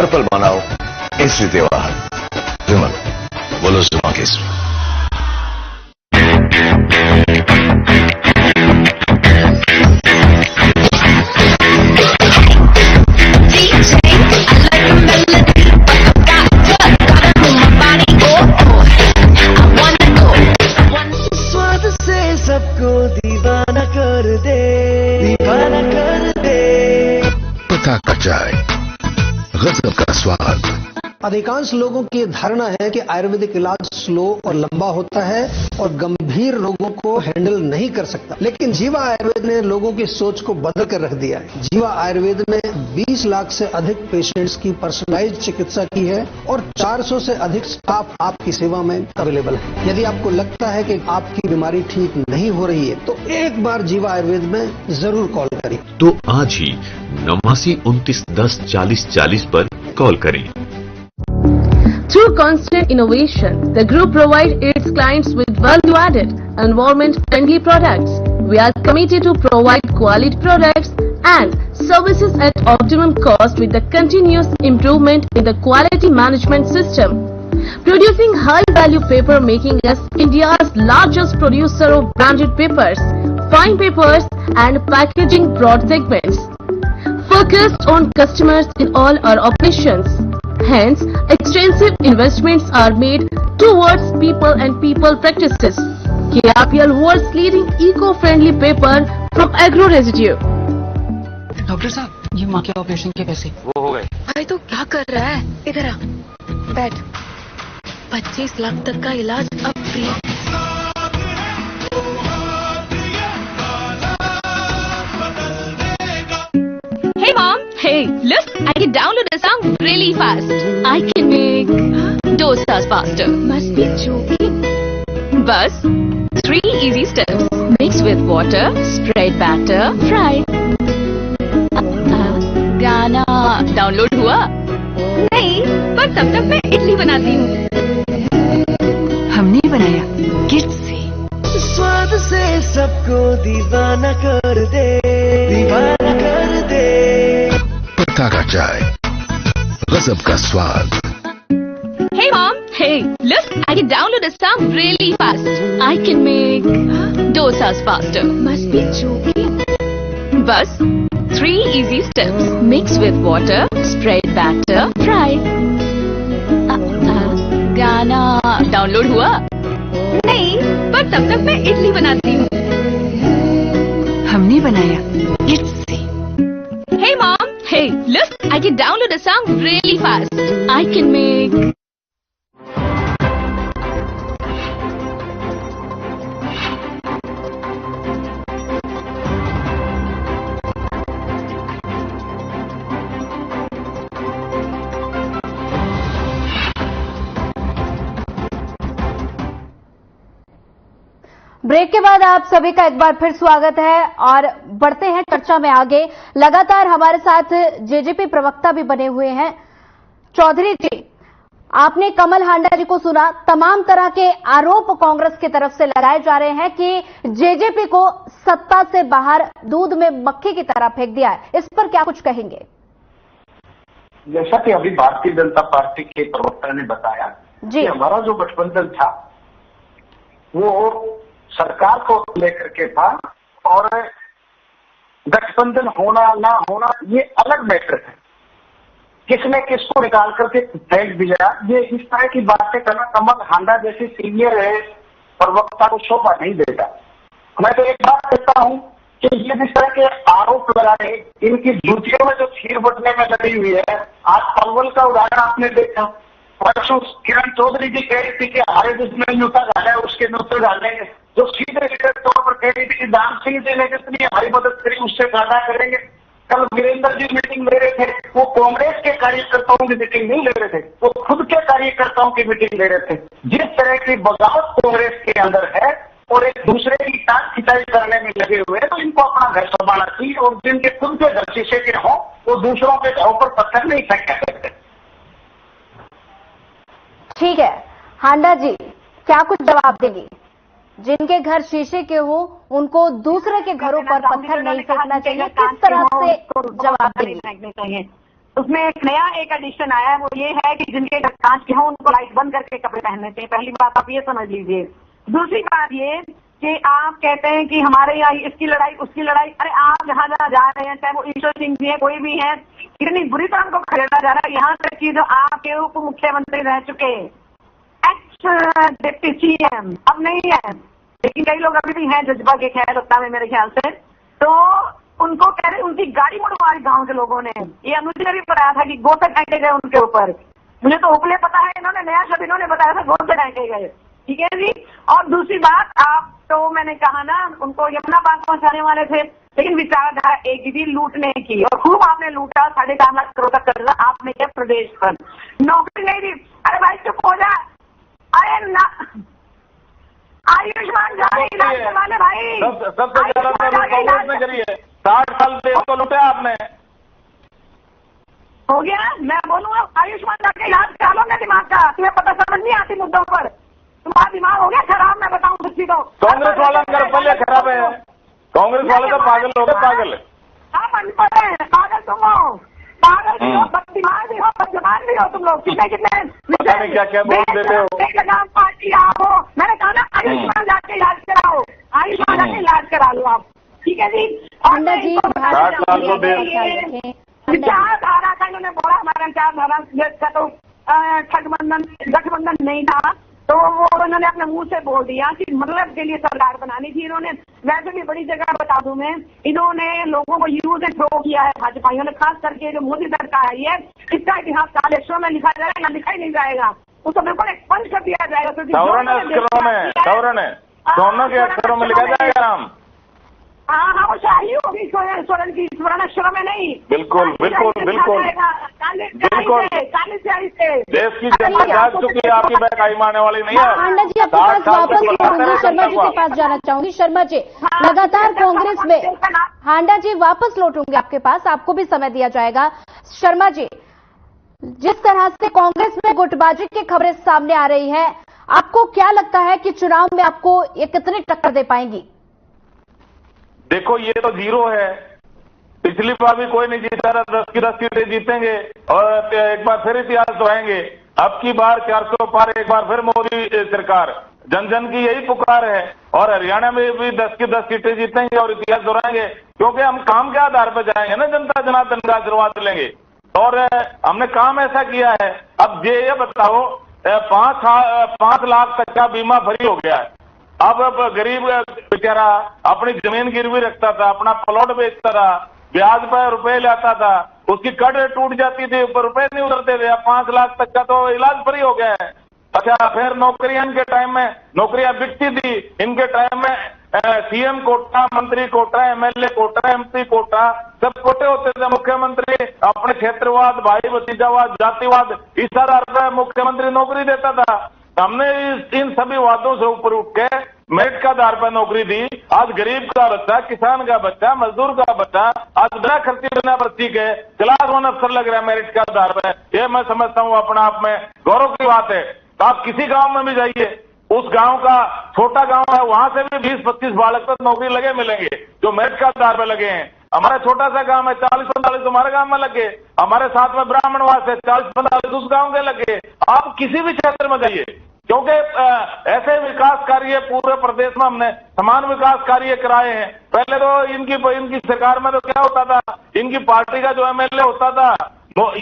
S10: हर पल मनाओ केसरी त्योहार। विमल, बोलो जुमा केसरी।
S9: स्वाद से सबको दीवाना कर दे, दीवाना कर दे।
S10: पता का चाय, गजब का स्वाद।
S13: अधिकांश लोगों की धारणा है कि आयुर्वेदिक इलाज स्लो और लंबा होता है और गंभीर रोगों को हैंडल नहीं कर सकता, लेकिन जीवा आयुर्वेद ने लोगों की सोच को बदल कर रख दिया है। जीवा आयुर्वेद में 20 लाख से अधिक पेशेंट्स की पर्सनलाइज्ड चिकित्सा की है और 400 से अधिक स्टाफ आपकी सेवा में अवेलेबल है। यदि आपको लगता है कि आपकी बीमारी ठीक नहीं हो रही है तो एक बार जीवा आयुर्वेद में जरूर कॉल करें।
S14: तो आज ही 89 29 10 40 40 पर कॉल करें।
S15: Through constant innovation, the group provides its clients with value-added, environment-friendly products. We are committed to provide quality products and services at optimum cost with the continuous improvement in the quality management system. Producing high-value paper, making us India's largest producer of branded papers, fine papers and packaging broad segments. Focused on customers in all our operations. Hence, extensive investments are made towards people and people practices. KRPL world's leading eco-friendly paper from agro residue.
S11: Doctor साहब, ये माँ के operation के पैसे
S12: वो हो गए।
S16: अरे तो क्या कर रहा है? इधर आ, बैठ। 25 लाख तक का इलाज अब free.
S8: Hey mom, hey, look, I can download a song really fast. I can make dosas faster.
S16: Must be joking.
S8: Bus, 3 easy steps. Mix with water, spread batter, fry. गाना डाउनलोड हुआ? नहीं, पर तब तक मैं इडली बनाती हूँ।
S11: हमने बनाया किड्स से।
S9: स्वाद से सबको दीवाना कर दे, दीवाना कर दे।
S10: पता का चाय, गजब का स्वाद।
S8: Hey mom, hey, look, I can download a song really fast. I can make dosas faster.
S16: Must be joking.
S8: Bus, 3 easy steps. Mix with water, spread batter, fry. गाना डाउनलोड हुआ? नहीं, पर तब तक मैं इडली बनाती हूँ।
S11: हमने बनाया किड्स से।
S8: Hey mom, hey, look, I can download a song really fast. I can make
S1: break के बाद आप सभी का एक बार फिर स्वागत है और बढ़ते हैं चर्चा में आगे। लगातार हमारे साथ जेजेपी प्रवक्ता भी बने हुए हैं। चौधरी जी, आपने कमल हांडा जी को सुना। तमाम तरह के आरोप कांग्रेस की तरफ से लगाए जा रहे हैं कि जेजेपी को सत्ता से बाहर दूध में मक्खी की तरह फेंक दिया है। इस पर क्या कुछ कहेंगे?
S7: जैसा कि अभी भारतीय जनता पार्टी के प्रवक्ता ने बताया कि हमारा जो गठबंधन था वो सरकार को लेकर के था और गठबंधन होना ना होना ये अलग मैटर है। किसने किसको निकाल करके फेंक दिया, ये इस तरह की बातें करना कमल हांडा जैसी सीनियर है प्रवक्ता को शोभा नहीं देता। मैं तो एक बात कहता हूं कि ये जिस तरह के आरोप लगा रहे, इनकी जूतियों में जो खीर बटने में लगी हुई है। आज पलवल का उदाहरण आपने देखा। परसों किरण चौधरी जी कह रही थी कि हमारे जिसमें न्यूता डाला है उसके न्यूते डालेंगे, जो सीधे सीधे तौर पर कह रही थी कि दान सिंह जी ने जितनी हमारी मदद करी उससे ज्यादा करेंगे। कल वीरेंद्र जी मीटिंग ले रहे थे, वो कांग्रेस के कार्यकर्ताओं की मीटिंग नहीं ले रहे थे, वो खुद के कार्यकर्ताओं की मीटिंग ले रहे थे। जिस तरह की बगावत कांग्रेस के अंदर है और एक दूसरे की टांग खिंचाई करने में लगे हुए हैं, तो इनको अपना घर संभालना चाहिए और जिनके खुद के घर शीशे के हों वो दूसरों के घरों पर पत्थर नहीं फेंक सकते।
S1: ठीक है, हांडा जी क्या कुछ जवाब देंगे? जिनके घर शीशे के हो उनको दूसरे के घरों पर पत्थर नहीं फेंकना चाहिए, किस तरह से जवाब देंगे?
S4: उसमें एक नया एडिशन आया है, वो ये है कि जिनके घर कांच के हों उनको लाइट बंद करके कपड़े पहनने चाहिए। पहली बात आप ये समझ लीजिए। दूसरी बात ये कि आप कहते हैं कि हमारे यहाँ इसकी लड़ाई उसकी लड़ाई, अरे आप जहाँ जहाँ जा रहे हैं, चाहे वो ईश्वर सिंह जी है, कोई भी है, इतनी बुरी तरह को खदेड़ा जा रहा है। यहाँ तक कि जो आपके उप मुख्यमंत्री रह चुके एक्स डिप्टी सीएम अब नहीं है, लेकिन कई लोग अभी भी हैं जज्बा के खैर सत्ता में मेरे ख्याल से, तो उनको कह रहे उनकी गाड़ी मुड़वाई गांव के लोगों ने। ये अनुज ने भी बताया था कि गोते फेंके गए उनके ऊपर। मुझे तो उपले पता है, इन्होंने नया शब्द इन्होंने बताया था, गोते फेंके गए। ठीक है जी। और दूसरी बात, आप तो मैंने कहा ना उनको यमुनाबाद पहुंचाने वाले थे, लेकिन विचारधारा एक थी लूटने की, और खूब आपने लूटा। 4.5 लाख करोड़ का कर्जा आपने किया प्रदेश पर, नौकरी नहीं दी। अरे भाई चुप हो जा, अरे ना आयुष्मान इलाज करवाने भाई,
S5: सबसे ज्यादा कांग्रेस ने करी है। 60 साल देश को लूटा आपने।
S4: हो गया, मैं बोलूंगा आयुष्मान जाके इलाज करा लो ना दिमाग का, तुम्हें पता समझ नहीं आती मुद्दों पर, तुम्हारा दिमाग हो गया खराब। मैं बताऊं सच्ची तो
S5: कांग्रेस वाला कर पहले खराब है, कांग्रेस वाले तो पागल हो गए, पागल।
S4: आप अनपढ़ हैं, पागल तुम हो, पागल भी हो, बददिमाग भी हो, बदजुबान भी हो तुम लोग। कितने कितने
S5: क्या क्या बोल देते हो।
S4: पार्टी आप हो, मैंने कहा ना आयुष्मान जाके इलाज कराओ, आयुष्मान जाके इलाज करा लो आप। ठीक है जी।
S1: अंडा जी
S4: विचारधारा का इन्होंने बोला, हमारा विचारधारा का तो गठबंधन नहीं था, तो वो उन्होंने अपने मुंह से बोल दिया कि मतलब के लिए सरकार बनानी थी इन्होंने। वैसे भी बड़ी जगह बता दूं मैं, इन्होंने लोगों को यूज एंड थ्रो किया है भाजपाइयों ने, खास करके जो मोदी सरकार आई है, इसका इतिहास काले अक्षरों में लिखा जाएगा, लिखा ही नहीं जाएगा, उसको बिल्कुल एक्सपंज कर दिया जाएगा।
S5: दोनों के अक्षरों में लिखा जाएगा नाम।
S4: हाँ, वो शाही होगी स्वर्ण की, स्वर्ण अक्षरों में नहीं।
S5: बिल्कुल बिल्कुल बिल्कुल बिल्कुल। देश की जनता जाग चुकी है, आपकी बहकाई मारने वाली नहीं है।
S1: अंडा जी आपके पास वापस लौटूंगी, शर्मा जी के पास जाना चाहूंगी। शर्मा जी लगातार कांग्रेस में, हांडा जी वापस लौटूंगी आपके पास, आपको भी समय दिया जाएगा। शर्मा जी, जिस तरह से कांग्रेस में गुटबाजी की खबरें सामने आ रही है, आपको क्या लगता है कि चुनाव में आपको ये कितनी टक्कर दे पाएंगी?
S5: देखो ये तो जीरो है, पिछली बार भी कोई नहीं जीता रहा, 10 की 10 सीटें जीतेंगे और एक बार फिर इतिहास दोहराएंगे। अब की बार 400 पार, एक बार फिर मोदी सरकार, जन जन की यही पुकार है। और हरियाणा में भी 10 की 10 सीटें जीतेंगे और इतिहास दोहराएंगे, क्योंकि हम काम के आधार पर जाएंगे ना, जनता जनार्दन का आशीर्वाद लेंगे और हमने काम ऐसा किया है। अब ये बताओ 5 लाख तक का बीमा फ्री हो गया है। अब गरीब बेचारा अपनी जमीन गिरवी रखता था, अपना प्लॉट बेचता था, ब्याज पर रुपए लाता था, उसकी कड़ टूट जाती थी, ऊपर रुपए नहीं उतरते थे। अब 5 लाख तक का तो इलाज फ्री हो गया है। अच्छा, फिर नौकरियां इनके टाइम में नौकरियां बिकती थी, इनके टाइम में सीएम कोटा, मंत्री कोटा, एमएलए कोटा, एमपी कोटा, सब कोटे होते थे। मुख्यमंत्री अपने क्षेत्रवाद, भाई भतीजावाद, जातिवाद, इस आधार पर मुख्यमंत्री नौकरी देता था। हमने इन सभी वादों से ऊपर उठ के मेरिट का आधार पर नौकरी दी। आज गरीब का बच्चा, किसान का बच्चा, मजदूर का बच्चा आज बिना खर्ची बिना पर्ची के क्लास 1 अफसर लग रहा है मेरिट के आधार पर। ये मैं समझता हूं अपना आप में गौरव की बात है। तो आप किसी गांव में भी जाइए, उस गांव का छोटा गांव है, वहां से भी 20-25 बालक तक नौकरी लगे मिलेंगे जो मेरिट का आधार पर लगे हैं। हमारा छोटा सा गांव है, 40-45 हमारे गांव में लगे, हमारे साथ में ब्राह्मणवास है, 40-45 उस गांव के लगे। आप किसी भी क्षेत्र में जाइए, क्योंकि ऐसे विकास कार्य पूरे प्रदेश में हमने समान विकास कार्य कराए हैं। पहले तो इनकी सरकार में तो क्या होता था, इनकी पार्टी का जो एमएलए होता था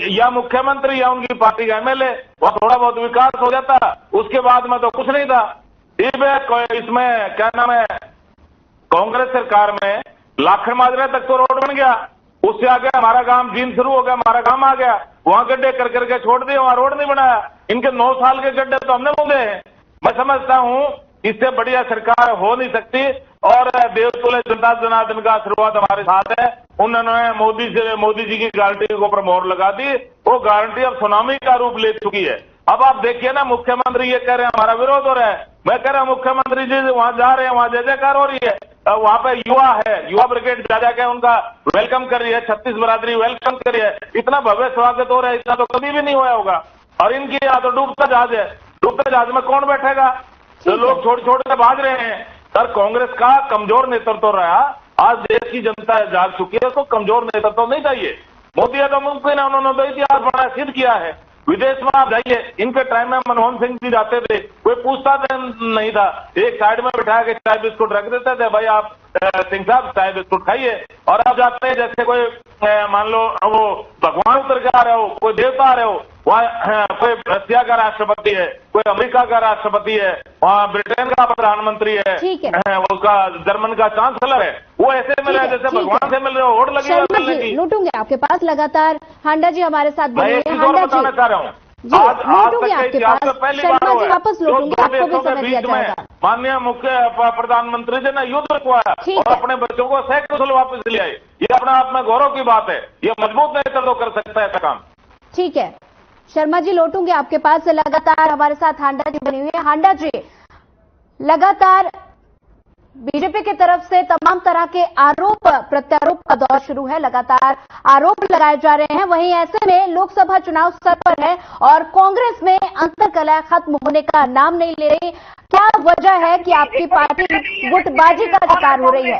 S5: या मुख्यमंत्री या उनकी पार्टी का एमएलए, वह थोड़ा बहुत विकास हो जाता, उसके बाद में तो कुछ नहीं था। इसमें क्या नाम है, कांग्रेस सरकार में लाखन माजरे तक तो रोड बन गया, उससे आगे हमारा काम जीन शुरू हो गया, हमारा काम आ गया, वहां गड्ढे कर करके छोड़ दिए, वहां रोड नहीं बनाया। इनके 9 साल के गड्ढे तो हमने मूंदे हैं। मैं समझता हूं इससे बढ़िया सरकार हो नहीं सकती और देवतुल्य जनता जनार्दन का आशीर्वाद हमारे साथ है। उन्होंने मोदी जी की गारंटी को ऊपर मोहर लगा दी, वो गारंटी अब सुनामी का रूप ले चुकी है। अब आप देखिए ना, मुख्यमंत्री ये कह रहे हैं हमारा विरोध हो रहा है, मैं कह रहा हूं मुख्यमंत्री जी वहां जा रहे हैं, वहां जय जयकार हो रही है, वहां पे युवा है, युवा ब्रिगेड जा जाके उनका वेलकम कर रही है, 36 बरादरी वेलकम कर रही है, इतना भव्य स्वागत हो रहा है, इतना तो कभी भी नहीं हुआ होगा। और इनकी यहाँ तो डूबता जहाज है, डूबते जहाज में कौन बैठेगा, तो लोग छोड़ छोड़ के भाग रहे हैं। सर, कांग्रेस का कमजोर नेतृत्व रहा, आज देश की जनता जाग चुकी है, उसको कमजोर नेतृत्व नहीं चाहिए। मोदी है तो मुमकिन है, उन्होंने तो इतिहास बड़ा सिद्ध किया है। विदेश में आप जाइए, इनके टाइम में मनमोहन सिंह जी जाते थे, कोई पूछता नहीं था, एक साइड में बिठा के चाय बिस्कुट रख देते थे, भाई आप सिंह साहब चाय बिस्कुट खाइए। और आप जाते हैं जैसे कोई मान लो वो भगवान उतर के आ रहे हो, कोई देवता आ रहे हो, वहाँ कोई रशिया का राष्ट्रपति है, कोई अमेरिका का राष्ट्रपति है, वहाँ ब्रिटेन का प्रधानमंत्री है, उसका जर्मन का चांसलर है, वो ऐसे मिले जैसे भगवान से मिल रहे हो, होड़ लगी मिलने की।
S1: लूटूंगे आपके पास लगातार हांडा जी हमारे साथ
S5: मैं एक चीज और बताना चाह रहा हूँ, आज तक के इतिहास में पहली बार हुआ है
S1: वापस लौटूंगे, आपको भी समय दिया जाएगा।
S5: माननीय मुख्य प्रधानमंत्री जी ने युद्ध रुकवाया और अपने बच्चों को सैकड़ों वापस ले आए। ये अपने आप में गौरव की बात है, ये मजबूत नेतृत्व कर सकता है ऐसा काम।
S1: ठीक है शर्मा जी, लौटूंगे आपके पास। लगातार हमारे साथ हांडा जी बनी हुई है। हांडा जी, लगातार बीजेपी की तरफ से तमाम तरह के आरोप प्रत्यारोप का दौर शुरू है, लगातार आरोप लगाए जा रहे हैं। वहीं ऐसे में लोकसभा चुनाव सर पर है और कांग्रेस में अंतर्कलह खत्म होने का नाम नहीं ले रही। क्या वजह है कि आपकी पार्टी गुटबाजी का शिकार हो रही है?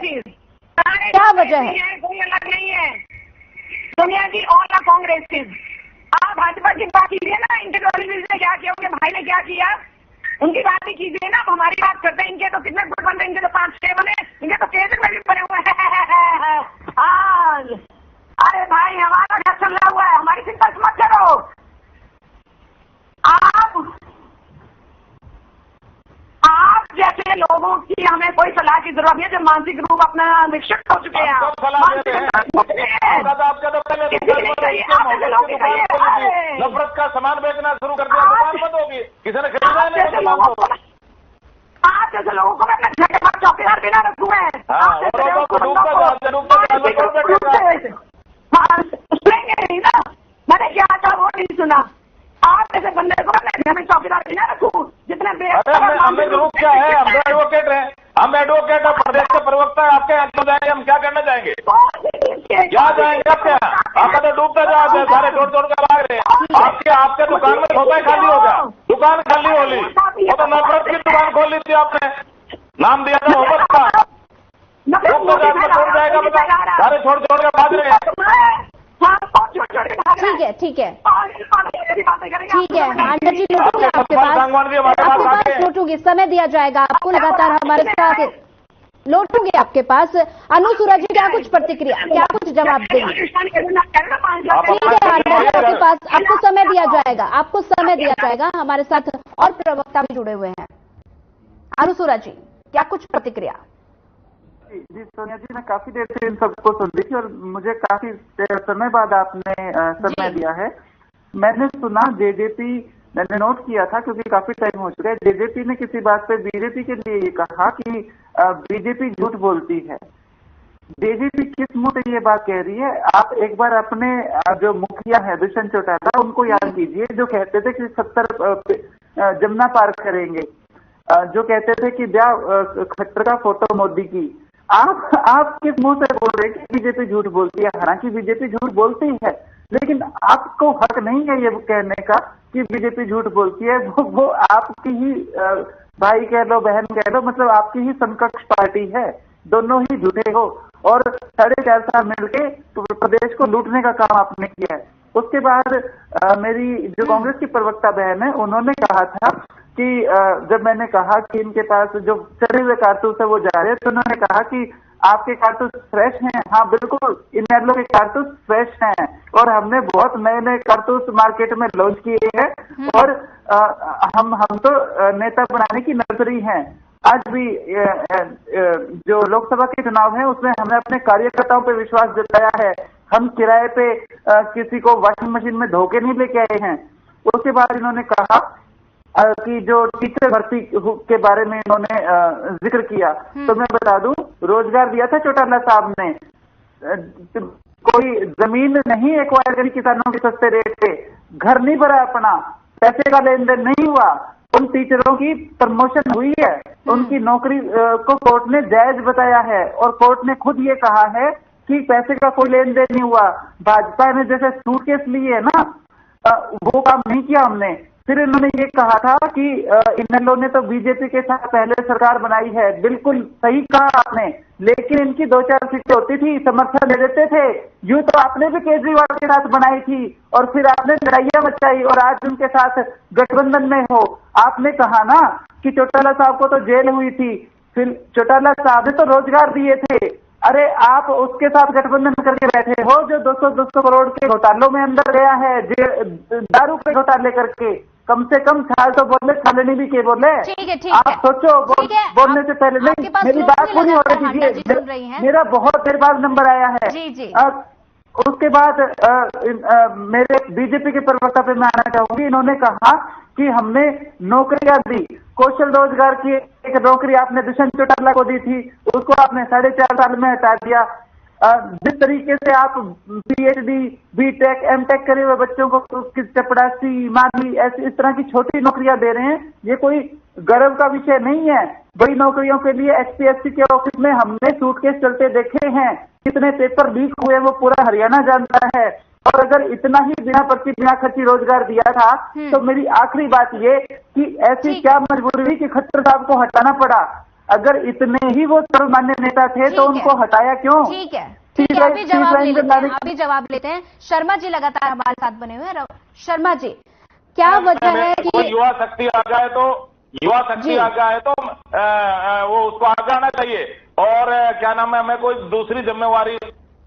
S1: क्या वजह है?
S4: कोई अलग नहीं है दुनिया की, ऑल आर कांग्रेस। आप भाजपा की बात कीजिए ना, इनके ने क्या किया, उनके भाई ने क्या किया, उनकी बात ही कीजिए ना। हमारी बात करते हैं, इनके तो कितने गुट बन रहे, इनके तो 5-6 बने, इनके तो केस में भी बने हुए हैं। अरे भाई हमारा घर चल रहा हुआ है, हमारी चिंता मत करो। आप जैसे लोगों की हमें कोई सलाह की जरूरत नहीं है, जो मानसिक रूप अपना विकसित हो चुके हैं।
S5: नफरत का सामान बेचना शुरू कर दिया, दुकान बंद होगी, किसी ने खरीदा नहीं।
S4: आप जैसे लोगों को मैं अपने घर के पास चौकीदार बिना रखूं मैं। सुनेंगे नहीं ना, मैंने क्या था वो नहीं सुना। आप जैसे बंदे को मैं घर में चौकीदार बिना रखूं, जितने
S5: हमें जरूर क्या है, हम एडवोकेट हैं, हम एडवोकेट है, प्रदेश के प्रवक्ता है, आपके यहाँ क्यों जाएंगे, हम क्या करना चाहेंगे, क्या जाएंगे आपके यहाँ? आपका तो डूबता जा, सारे छोड़ छोड़ कर भाग रहे हैं। आपके दुकान में होता है खाली हो गया, दुकान खाली होली, वो तो नफरत की दुकान खोल ली थी आपने, नाम दिया था मोहब्बत का, छोड़ जाएगा, बता सारे छोड़ छोड़ कर भाग रहे हैं।
S1: ठीक है ठीक है ठीक है हांडा जी, लौटूंगी आपके पास लौटूंगी, समय दिया जाएगा आपको, लगातार हमारे साथ लौटूंगी आपके पास। अनुसुरा जी, क्या कुछ प्रतिक्रिया, क्या कुछ जवाब देंगे? ठीक है हांडा जी, आपके पास आपको समय दिया जाएगा, आपको समय दिया जाएगा। हमारे साथ और प्रवक्ता भी जुड़े हुए हैं। अनुसुरा जी, क्या कुछ प्रतिक्रिया?
S6: जी सोनिया जी, मैं काफी देर से इन सबको सुन रही थी और मुझे काफी समय बाद आपने समय दिया है। मैंने सुना जेजेपी, मैंने नोट किया था क्योंकि काफी टाइम हो चुका है, जेजेपी ने किसी बात पे बीजेपी के लिए ये कहा कि बीजेपी झूठ बोलती है। जेजेपी किस मुंह से ये बात कह रही है? आप एक बार अपने जो मुखिया है दुष्यंत चौटाला, उनको याद कीजिए, जो कहते थे कि 70 जमुना पार करेंगे, जो कहते थे कि ब्याह खट्टर का फोटो मोदी की। आप किस मुंह से बोल रहे हैं कि बीजेपी झूठ बोलती है? हालांकि बीजेपी झूठ बोलती है, लेकिन आपको हक नहीं है ये कहने का कि बीजेपी झूठ बोलती है। वो आपकी ही भाई कह लो, बहन कह लो, मतलब आपकी ही समकक्ष पार्टी है, दोनों ही झूठे हो। और 4.5 साल मिलके प्रदेश को लूटने का काम आपने किया है। उसके बाद मेरी जो कांग्रेस की प्रवक्ता बहन है, उन्होंने कहा था कि जब मैंने कहा कि इनके पास जो चढ़े हुए कारतूस है वो जा रहे हैं, तो उन्होंने कहा कि आपके कारतूस फ्रेश हैं। हाँ बिल्कुल, इनेलो के कारतूस फ्रेश हैं और हमने बहुत नए नए कारतूस मार्केट में लॉन्च किए हैं और हम तो नेता बनाने की नर्सरी हैं। आज भी जो लोकसभा के चुनाव है उसमें हमने अपने कार्यकर्ताओं पे विश्वास जताया है। हम किराए पे किसी को वॉशिंग मशीन में धो के नहीं लेके आए हैं। उसके बाद इन्होंने कहा कि जो टीचर भर्ती के बारे में इन्होंने जिक्र किया, तो मैं बता दूं, रोजगार दिया था चौटाला साहब ने, कोई जमीन नहीं एक्वायर करी किसानों के सस्ते रेट पे, घर नहीं भरा अपना, पैसे का लेन देन नहीं हुआ। उन टीचरों की प्रमोशन हुई है, उनकी नौकरी को कोर्ट ने जायज बताया है और कोर्ट ने खुद ये कहा है कि पैसे का कोई लेन देन नहीं हुआ। भाजपा ने जैसे सूटकेस लिए है ना, वो काम नहीं किया हमने। फिर इन्होंने ये कहा था कि इन लोगों ने तो बीजेपी के साथ पहले सरकार बनाई है। बिल्कुल सही कहा आपने, लेकिन इनकी 2-4 सीटें होती थी, समर्थन दे देते थे। यूं तो आपने भी केजरीवाल के साथ बनाई थी और फिर आपने लड़ाइयां मचाई और आज उनके साथ गठबंधन में हो। आपने कहा ना कि चौटाला साहब को तो जेल हुई थी, फिर चौटाला साहब ने तो रोजगार दिए थे। अरे आप उसके साथ गठबंधन करके बैठे हो जो 200 करोड़ के घोटालों में अंदर गया है, दारू के घोटाले करके। कम से कम साल तो बोले, खाने भी के बोले। आप सोचो, बोलने से पहले नहीं, मेरी बात पूरी हो रही थी। मेरा बहुत देर बाद नंबर आया है। उसके बाद मेरे बीजेपी के प्रवक्ता पे मैं आना चाहूंगी। इन्होंने कहा कि हमने नौकरियां दी, कौशल रोजगार की एक नौकरी आपने दुष्यंत चौटाला को दी थी, उसको आपने 4.5 साल में हटा दिया। जिस तरीके से आप पीएचडी, बीटेक, एमटेक करे हुए बच्चों को चपड़ासी, माली, ऐसी इस तरह की छोटी नौकरियां दे रहे हैं, ये कोई गर्व का विषय नहीं है। बड़ी नौकरियों के लिए एचपीएससी के ऑफिस में हमने सूटकेस चलते देखे हैं, कितने पेपर लीक हुए वो पूरा हरियाणा जानता है। और अगर इतना ही बिना पर्ची बिना खर्ची रोजगार दिया था तो मेरी आखिरी बात ये कि ऐसी क्या मजबूरी हुई कि खट्टर साहब को हटाना पड़ा। अगर इतने ही वो सर्वमान्य नेता थे तो उनको हटाया क्यों?
S1: ठीक है, अभी जवाब लेते हैं। शर्मा जी लगातार हमारे साथ बने हुए हैं। शर्मा जी, क्या वजह है कि
S5: युवा शक्ति आ जाए तो वो उसको आगे आना चाहिए। और क्या नाम है, हमें कोई दूसरी जिम्मेवारी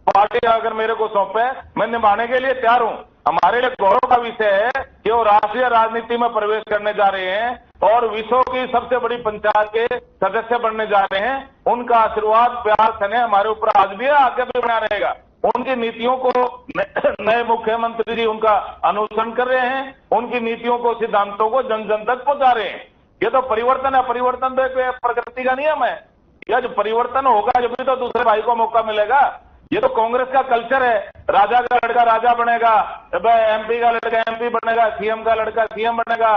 S5: पार्टी अगर मेरे को सौंपे, मैं निभाने के लिए तैयार हूं। हमारे लिए गौरव का विषय है कि वो राष्ट्रीय राजनीति में प्रवेश करने जा रहे हैं और विश्व की सबसे बड़ी पंचायत के सदस्य बनने जा रहे हैं। उनका आशीर्वाद, प्यार, स्नेह हमारे ऊपर आज भी है, आगे भी बना रहेगा। उनकी नीतियों को नए मुख्यमंत्री जी उनका अनुसरण कर रहे हैं, उनकी नीतियों को, सिद्धांतों को जन जन तक पहुंचा रहे हैं। ये तो परिवर्तन है, परिवर्तन तो एक प्रकृति का नियम है। यह जो परिवर्तन होगा जब भी तो दूसरे भाई को मौका मिलेगा। ये तो कांग्रेस का कल्चर है, राजा का लड़का राजा बनेगा, एमपी का लड़का एमपी बनेगा, सीएम का लड़का सीएम बनेगा,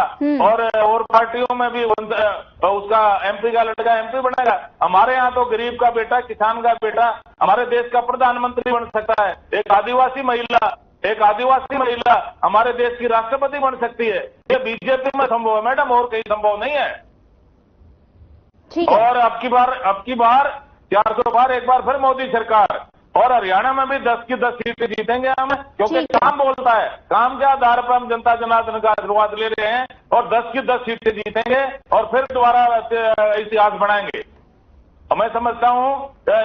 S5: और पार्टियों में भी उसका एमपी का लड़का एमपी बनेगा। हमारे यहाँ तो गरीब का बेटा, किसान का बेटा हमारे देश का प्रधानमंत्री बन सकता है। एक आदिवासी महिला हमारे देश की राष्ट्रपति बन सकती है। ये बीजेपी में संभव है मैडम, और कहीं संभव नहीं है। और अब की बार 400 बार एक बार फिर मोदी सरकार, और हरियाणा में भी 10 की 10 सीटें जीतेंगे हम, क्योंकि काम बोलता है। काम के आधार पर हम जनता जनार्दन का आशीर्वाद ले रहे हैं और 10 की 10 सीटें जीतेंगे और फिर दोबारा इतिहास बनाएंगे। मैं समझता हूं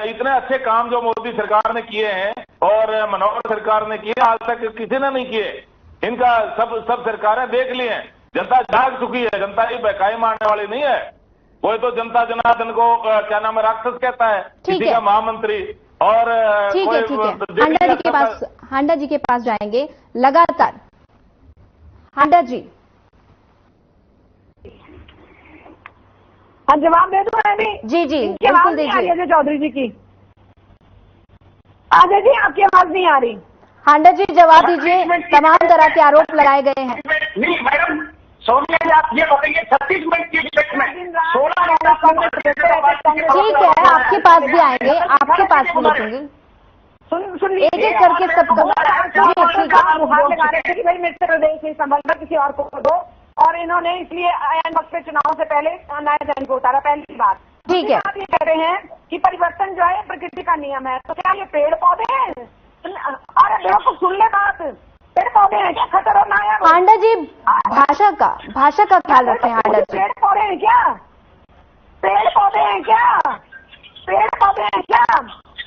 S5: इतने अच्छे काम जो मोदी सरकार ने किए हैं और मनोहर सरकार ने किए, आज तक किसी ने नहीं किए। इनका सब सरकारें देख ली हैं। जनता जाग चुकी है, जनता ही बहकाई मारने वाली नहीं है। कोई तो जनता जनार्दन को क्या नाम है, राक्षस कहता है, किसी का महामंत्री। और
S1: ठीक है, हांडा जी के पास जाएंगे लगातार। हांडा जी,
S4: हाँ जवाब दे दूं मैं भी?
S1: जी बिल्कुल दीजिए।
S4: चौधरी जी की आगे जी आपकी आवाज नहीं आ रही।
S1: हांडा जी जवाब दीजिए। तमाम तरह के आरोप लगाए गए हैं।
S7: नहीं मैडम, सोनिया जी आप ये बताइए 36 मिनट की डिबेट में 16
S1: ठीक है, आपके पास भी आएंगे, आपके पास भी लिखूंगी।
S4: सुन
S1: एक एक करके सबका
S4: मुहार लगा रहे थे कि भाई मध्य प्रदेश से संबंध किसी और को दो, और इन्होंने इसलिए आयन वक्त पे चुनाव से पहले नया जैन को उतारा। पहली बात।
S1: ठीक है,
S4: आप ये कह रहे हैं कि परिवर्तन जो है प्रकृति का नियम है, तो क्या ये पेड़ पौधे हैं? अरे बेवकूफ, सुन ले बात, पेड़ पौधे हैं क्या खतर और नाया?
S1: हांडा जी भाषा का ख्याल रखें। हांडा जी,
S4: पेड़ पौधे हैं क्या? पेड़ पौधे हैं क्या? पेड़ पौधे हैं क्या?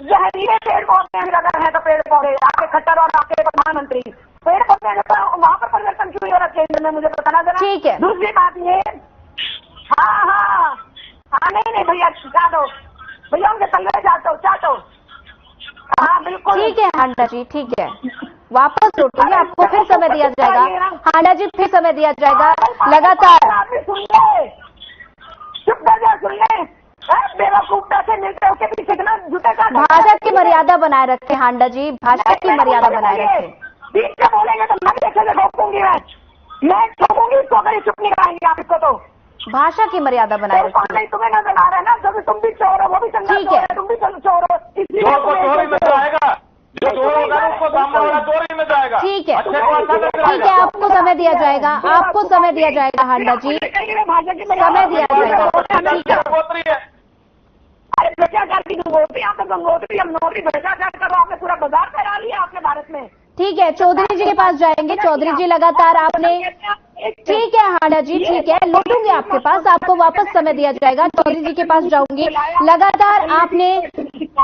S4: जहरीले पेड़ पौधे हैं अगर है तो पेड़ पौधे, आपके खट्टर और आपके प्रधानमंत्री पेड़ पौधे हैं, तो वहां पर परिवर्तन क्यों हो रहा केंद्र में, मुझे बताना जरा।
S1: ठीक है,
S4: दूसरी बात ये, हाँ नहीं भैया जा दो, भैया उनके तलवे चाटो। हाँ बिल्कुल
S1: ठीक है हांडा जी, ठीक है, वापस लौटेंगे, आपको फिर समय दिया जाएगा। हांडा जी फिर समय दिया जाएगा लगातार।
S4: सुन ले, चुप कर जा, सुन ले, बेवकूफ पैसे मिलते उसके पीछे इतना जुटेगा।
S1: भाषा की मर्यादा बनाए रखें हांडा जी, भाषा की मर्यादा बनाए रखें।
S4: बीच में बोलेंगे तो मैं देखे ठोकूंगी, मैं ठोकूंगी इसको, अगर चुप नहीं कराएंगे आप इसको तो।
S1: भाषा की मर्यादा बनाए रखें।
S4: तुम्हें नजर आ रहा है ना, जब तुम भी चोर हो, वो भी चंगा चोर है, तुम भी चोर हो, इसलिए
S5: जो चोर होगा उसको सामने वाला चोर ही न जाएगा।
S1: ठीक है,
S5: अच्छे को अच्छा लग
S1: ठीक है, आपको समय दिया जाएगा, आपको समय दिया जाएगा हांडा जी, समय दिया जाएगा। ठीक है,
S4: अरे मैं क्या करती गंगोत्री, यहाँ तो गंगोत्री यमुनोत्री भ्रष्टाचार करो, आपने पूरा बाजार फैला लिया आपने भारत में।
S1: ठीक है, चौधरी जी के पास जाएंगे। चौधरी जी लगातार आपने, ठीक है हांडा जी, ठीक है, लौटूंगी आपके पास, आपको वापस समय दिया जाएगा। चौधरी जी के पास जाऊंगी। लगातार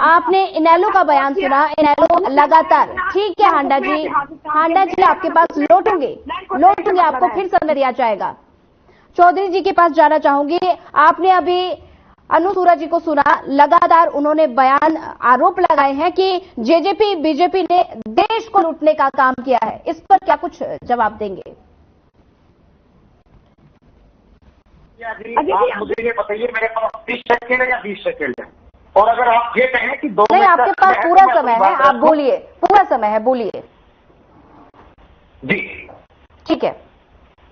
S1: आपने इनेलो का बयान सुना, इनेलो लगातार, ठीक है हांडा जी, आपके पास लौटूंगी, आपको फिर समय दिया जाएगा। चौधरी जी के पास जाना चाहूंगी। आपने अभी अनु सूरा जी को सुना, लगातार उन्होंने बयान, आरोप लगाए हैं कि जेजेपी बीजेपी ने देश को लूटने का काम किया है। इस पर क्या कुछ जवाब देंगे?
S7: आप मुझे ये बताइए, मेरे पास 30 सेकेंड है या 20 सेकेंड है? और अगर आप ये कहें कि 2
S1: नहीं, आपके पास पूरा समय है, आप बोलिए, पूरा समय है, बोलिए
S7: जी।
S1: ठीक है,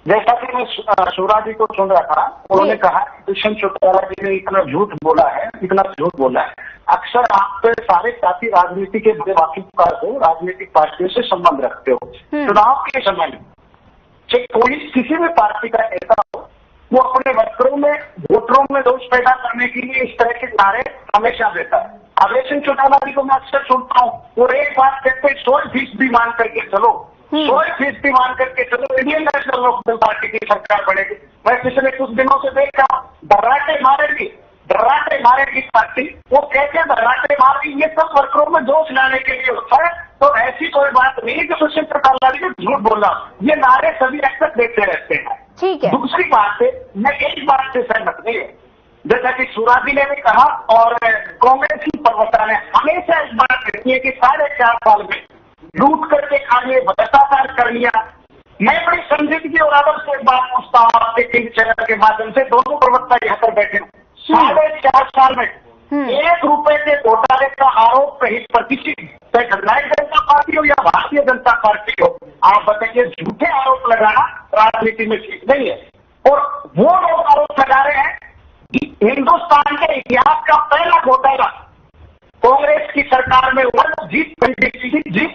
S7: जैसा कि मैं सूरा जी को सुन रहा था, उन्होंने कहा कि दुष्यंत चौटाला जी ने इतना झूठ बोला है, इतना झूठ बोला है। अक्सर आप सारे साथी राजनीति के बड़े वाकिफकार हो, राजनीतिक पार्टियों से संबंध रखते हो। चुनाव के समय में कोई किसी भी पार्टी का नेता हो, वो अपने वर्करों में, वोटरों में रोष पैदा करने के लिए इस तरह के नारे हमेशा देता है। अभय सिंह चौटाला जी को मैं अक्सर सुनता हूँ, वो एक बात कहते 100% मान करके चलो, 100% मान करके चलो, इंडियन नेशनल लोकदल पार्टी की सरकार बनेगी। मैं पिछले कुछ दिनों से देख रहा हूँ, डराटे मारेगी पार्टी, वो कैसे डराटे मार रही, ये सब वर्करों में जोश लाने के लिए होता है। तो ऐसी कोई बात नहीं कि दुष्यंत चौटाला जी ने झूठ बोला, ये नारे सभी अक्सर देते रहते हैं।
S1: ठीक है,
S7: दूसरी बात है, मैं एक बात से सहमत नहीं है, जैसा कि सूराजी ने भी कहा और कांग्रेस की प्रवक्ता ने हमेशा इस बात कहती है कि 4.5 साल में लूट करके खा लिए, भ्रष्टाचार कर लिया। मैं बड़ी संजीदगी और आदर से एक बात पूछता हूँ आपके टीवी चैनल के माध्यम से, दोनों प्रवक्ता यहाँ पर बैठे, 4.5 साल में 1 रुपए के घोटाले का आरोप कहीं पर किसी, चाहे जननायक जनता पार्टी हो या भारतीय जनता पार्टी हो, आप बताइए, झूठे आरोप लगाना राजनीति में ठीक नहीं है। और वो लोग आरोप लगा रहे हैं कि हिंदुस्तान के इतिहास का पहला घोटाला कांग्रेस की सरकार में हुआ, जीत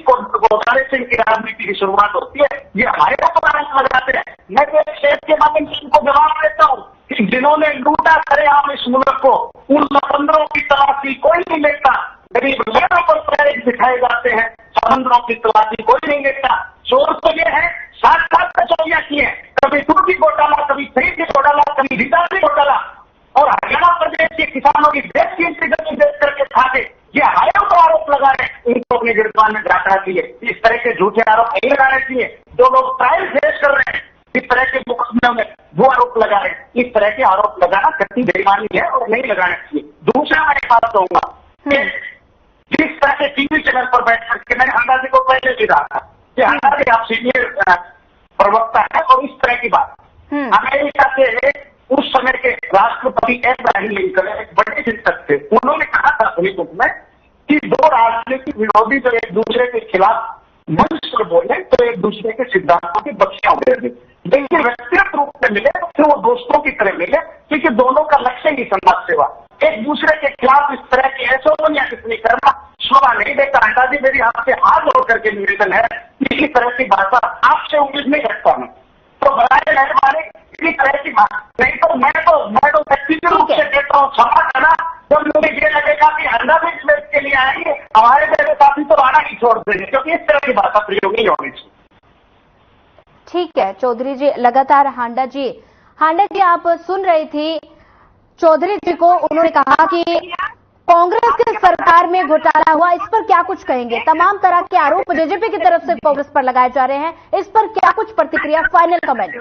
S7: घोटाले से इनकी राजनीति की शुरुआत होती है। ये हमारे को आरोप लगाते हैं। मैं तो एक शेर के माध्यम से इनको जवाब देता हूँ कि जिन्होंने लूटा करेआम इस मुल्क को, उन लफंदरों की तलाशी कोई नहीं लेता। गरीब लोगों पर पैर दिखाए जाते हैं, समंदरों की तलाशी कोई नहीं लेता। चोर तो ये है, 7 कचौरियां की है, कभी दूध की घोटाला, कभी खरीद की घोटाला, कभी रिचार्ज की घोटाला, और हरियाणा प्रदेश के किसानों की बेचकीमती जमीन बेच करके खाते, ये हमारे ऊपर आरोप लगा रहे हैं। इनको अपनी गिरफ्तार में घाटा चाहिए, इस तरह के झूठे आरोप नहीं लगाने चाहिए। जो लोग ट्रायल फेस कर रहे हैं, इस तरह के मुकदमे में वो आरोप लगा रहे हैं, इस तरह के आरोप लगाना कतई बेईमानी है और नहीं लगाना चाहिए। दूसरा मैं एक बात कहूंगा, जिस तरह के टीवी चैनल पर बैठ करके मैंने हांडा जी को पहले भी कहा था कि हांडा जी आप सीनियर प्रवक्ता है, और इस तरह की बात अमेरिका के उस समय के राष्ट्रपति एब्राहम लिंकन एक बड़े चिंतक थे, उन्होंने कहा था अपनी बुक में कि 2 राजनीतिक विरोधी जो एक दूसरे के खिलाफ मंच पर बोले तो एक दूसरे के सिद्धांतों की बख्शियां दे दें, लेकिन व्यक्तिगत रूप में मिले तो फिर वो दोस्तों की तरह मिले, क्योंकि दोनों का लक्ष्य ही समाज सेवा। एक दूसरे के खिलाफ इस तरह की ऐसोनिया कितनी करना शोभा नहीं देता। हांडा जी, मेरी आपसे हाथ जोड़ करके निवेदन है, इसी तरह की भाषा आपसे उम्मीद नहीं रखता मैं, तो बराए मेहरबानी इसी तरह की बात नहीं, तो मैं तो व्यक्तिगत रूप से कहता हूँ, क्षमा करना जब मुझे ये लगेगा कि हांडा भी इस के लिए आएंगे, हमारे जैसे साथी तो आना ही छोड़ देंगे, क्योंकि इस तरह की भाषा प्रयोग नहीं होनी चाहिए।
S1: ठीक है चौधरी जी, लगातार हांडा जी आप सुन रही थी चौधरी जी को, उन्होंने कहा कि कांग्रेस की सरकार में घोटाला हुआ, इस पर क्या कुछ कहेंगे? तमाम तरह के आरोप जेजेपी की तरफ से कांग्रेस पर लगाए जा रहे हैं, इस पर क्या कुछ प्रतिक्रिया? Final comment.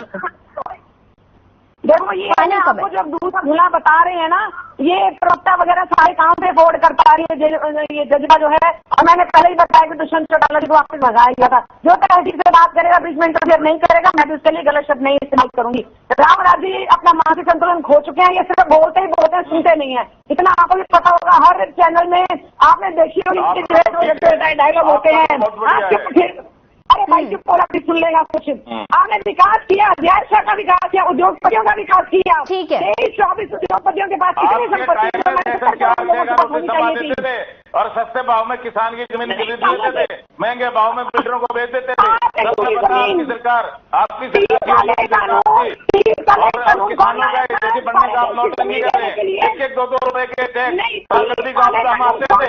S4: देखो, ये आपको जो दूसरा भूला बता रहे हैं ना, ये प्रवक्ता वगैरह सारे कहाँ से अफोर्ड कर पा रही है ये जज्बा जो है। और मैंने पहले ही बताया कि दुष्यंत चौटाला जी को वापस भगाया गया था। जो तहजीब से बात करेगा, बीच में इंटरफेयर नहीं करेगा, मैं भी उसके लिए गलत शब्द नहीं इस्तेमाल करूंगी। रामराज जी अपना मानसिक संतुलन खो चुके हैं, ये सिर्फ बोलते ही बोलते हैं, सुनते नहीं है। इतना आपको भी पता होगा, हर चैनल में आपने देखी होगी डायलॉग होते हैं, अरे भाई चुप बोला, फिर सुन लेगा कुछ। आपने विकास किया, का विकास किया, उद्योगपतियों का विकास किया, 23-24 उद्योगपतियों के पास कितनी संपत्ति
S5: राशन 4 रोटी समा देते थे और सस्ते भाव में किसान की जमीन खरीद लेते थे, महंगे भाव में बिल्डरों को बेच देते थे। सबसे बता आपकी सरकार और अब किसानों का खेती बढ़ने का आप नौटंकी कर रहे हैं। 1-1, 2-2 रुपए के टैक्स नकदी का हम आते थे,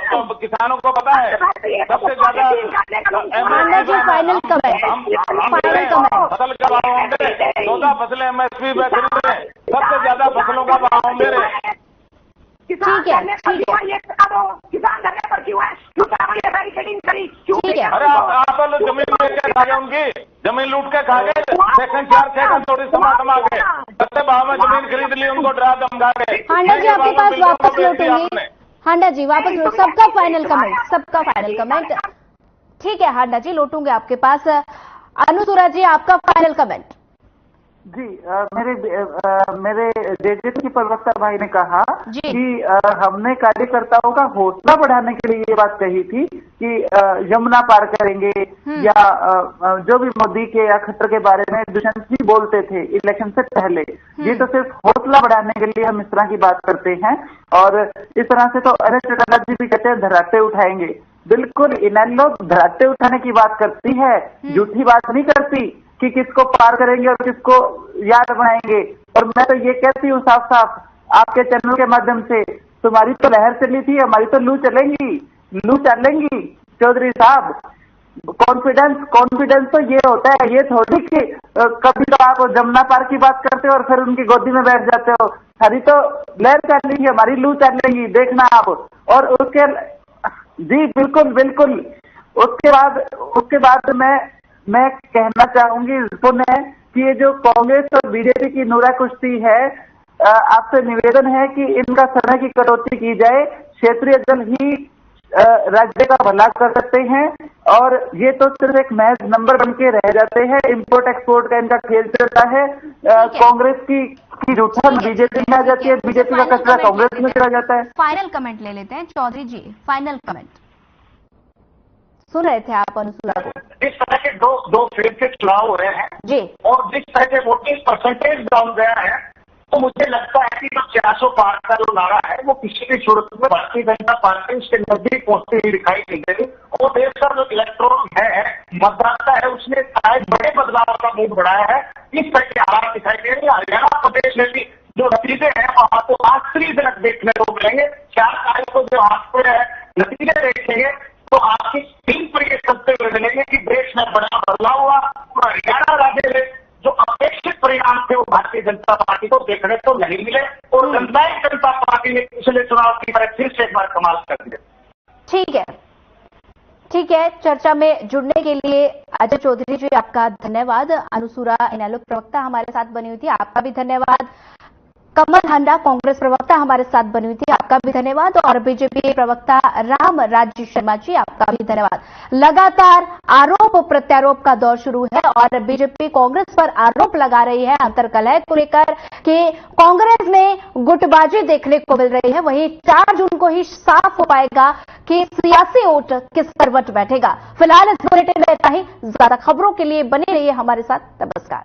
S5: तो किसानों को पता है सबसे ज्यादा
S1: फाइनल
S5: फसल का भाव हम दे रहे, 14 फसलें MSP में खरीद रहे हैं, सबसे ज्यादा फसलों का भाव हम दे रहे हैं।
S1: ठीक है,
S4: किसान धरने पर क्यों है?
S1: ठीक है।
S5: अरे आप तो जमीन लेके खा गए, उनकी जमीन लूट के खा गए, सेकंड 4 सेकंड थोड़ी समा के सस्ते भाव में जमीन खरीद ली, उनको डरा धमका के।
S1: हांडा जी आपके पास वापस लौटूंगी। हांडा जी वापस लौट, सबका फाइनल कमेंट। ठीक है हांडा जी, लौटूंगे आपके पास। अनुसुरा जी आपका फाइनल कमेंट।
S6: जी मेरे जेजेपी प्रवक्ता भाई ने कहा कि हमने कार्यकर्ताओं का हौसला बढ़ाने के लिए ये बात कही थी कि यमुना पार करेंगे या जो भी मोदी के या खट्टर के बारे में दुष्यंत बोलते थे इलेक्शन से पहले, ये तो सिर्फ हौसला बढ़ाने के लिए हम इस तरह की बात करते हैं। और इस तरह से तो अरे चौटाला जी भी कहते हैं धराटे उठाएंगे। बिल्कुल इनेलो धराटे उठाने की बात करती है, झूठी बात नहीं करती कि किसको पार करेंगे और किसको याद बनाएंगे। और मैं तो ये कहती हूँ साफ साफ आपके चैनल के माध्यम से, तुम्हारी तो लहर चली थी, हमारी तो लू चलेंगी चौधरी साहब। कॉन्फिडेंस तो ये होता है, ये थोड़ी कि कभी तो आप जमुना पार की बात करते हो और फिर उनकी गोदी में बैठ जाते हो। हमारी तो लहर चलेगी, हमारी लू चलेगी, देखना आप। और उसके जी बिल्कुल उसके बाद मैं कहना चाहूंगी पुनः कि ये जो कांग्रेस और बीजेपी की नूरा कुश्ती है, आपसे निवेदन है कि इनका समय की कटौती की जाए। क्षेत्रीय दल ही राज्य का भला कर सकते हैं और ये तो सिर्फ एक महज नंबर बन के रह जाते हैं। इंपोर्ट एक्सपोर्ट का इनका खेल चलता है। कांग्रेस की रूठन बीजेपी में आ जाती है, बीजेपी का कचरा कांग्रेस में चला जाता है।
S1: फाइनल कमेंट ले लेते हैं चौधरी जी, फाइनल कमेंट सुन रहे थे आप अनुसुरा को।
S7: जिस तरह के दो फेज के चुनाव हो रहे हैं
S1: जी,
S7: और जिस तरह के वोटिंग परसेंटेज डाउन गया है, तो मुझे लगता है कि 400 पार का जो नारा है वो किसी भी सूरत में भारतीय जनता पार्टी उसके नजदीक पहुंचती हुई दिखाई नहीं देगी। और देश का जो इलेक्ट्रोल है, मतदाता है, उसने शायद बड़े बदलाव का मूड बढ़ाया है। इस तरह के हालात दिखाई दे रहे हैं। हरियाणा प्रदेश में भी जो नतीजे हैं वहां को आश्चर्यजनक देखने को मिलेंगे। 4 तारीख को जो आपको नतीजे देखेंगे तो आपकी स्क्रीन पर ये चलते हुए मिलेंगे कि देश में बड़ा बदलाव हुआ और हरियाणा राज्य में जो अपेक्षित परिणाम थे वो भारतीय जनता पार्टी को देखने को नहीं मिले और जननायक जनता पार्टी ने पिछले चुनाव की तरह फिर से एक बार कमाल कर दिया।
S1: ठीक है, चर्चा में जुड़ने के लिए अजय चौधरी जी आपका धन्यवाद। अनुसुरा इनेलो प्रवक्ता हमारे साथ बनी हुई थी, आपका भी धन्यवाद। कमल हांडा कांग्रेस प्रवक्ता हमारे साथ बनी हुई थी, आपका भी धन्यवाद। और बीजेपी प्रवक्ता राम राज्य शर्मा जी, आपका भी धन्यवाद। लगातार आरोप प्रत्यारोप का दौर शुरू है और बीजेपी कांग्रेस पर आरोप लगा रही है अंतर्कलह को लेकर कि कांग्रेस में गुटबाजी देखने को मिल रही है। वहीं 4 जून को ही साफ हो पाएगा कि सियासी वोट किस पर वट बैठेगा। फिलहाल इस बुलेटिन में इतना ही। ज्यादा खबरों के लिए बने रहिए हमारे साथ। नमस्कार।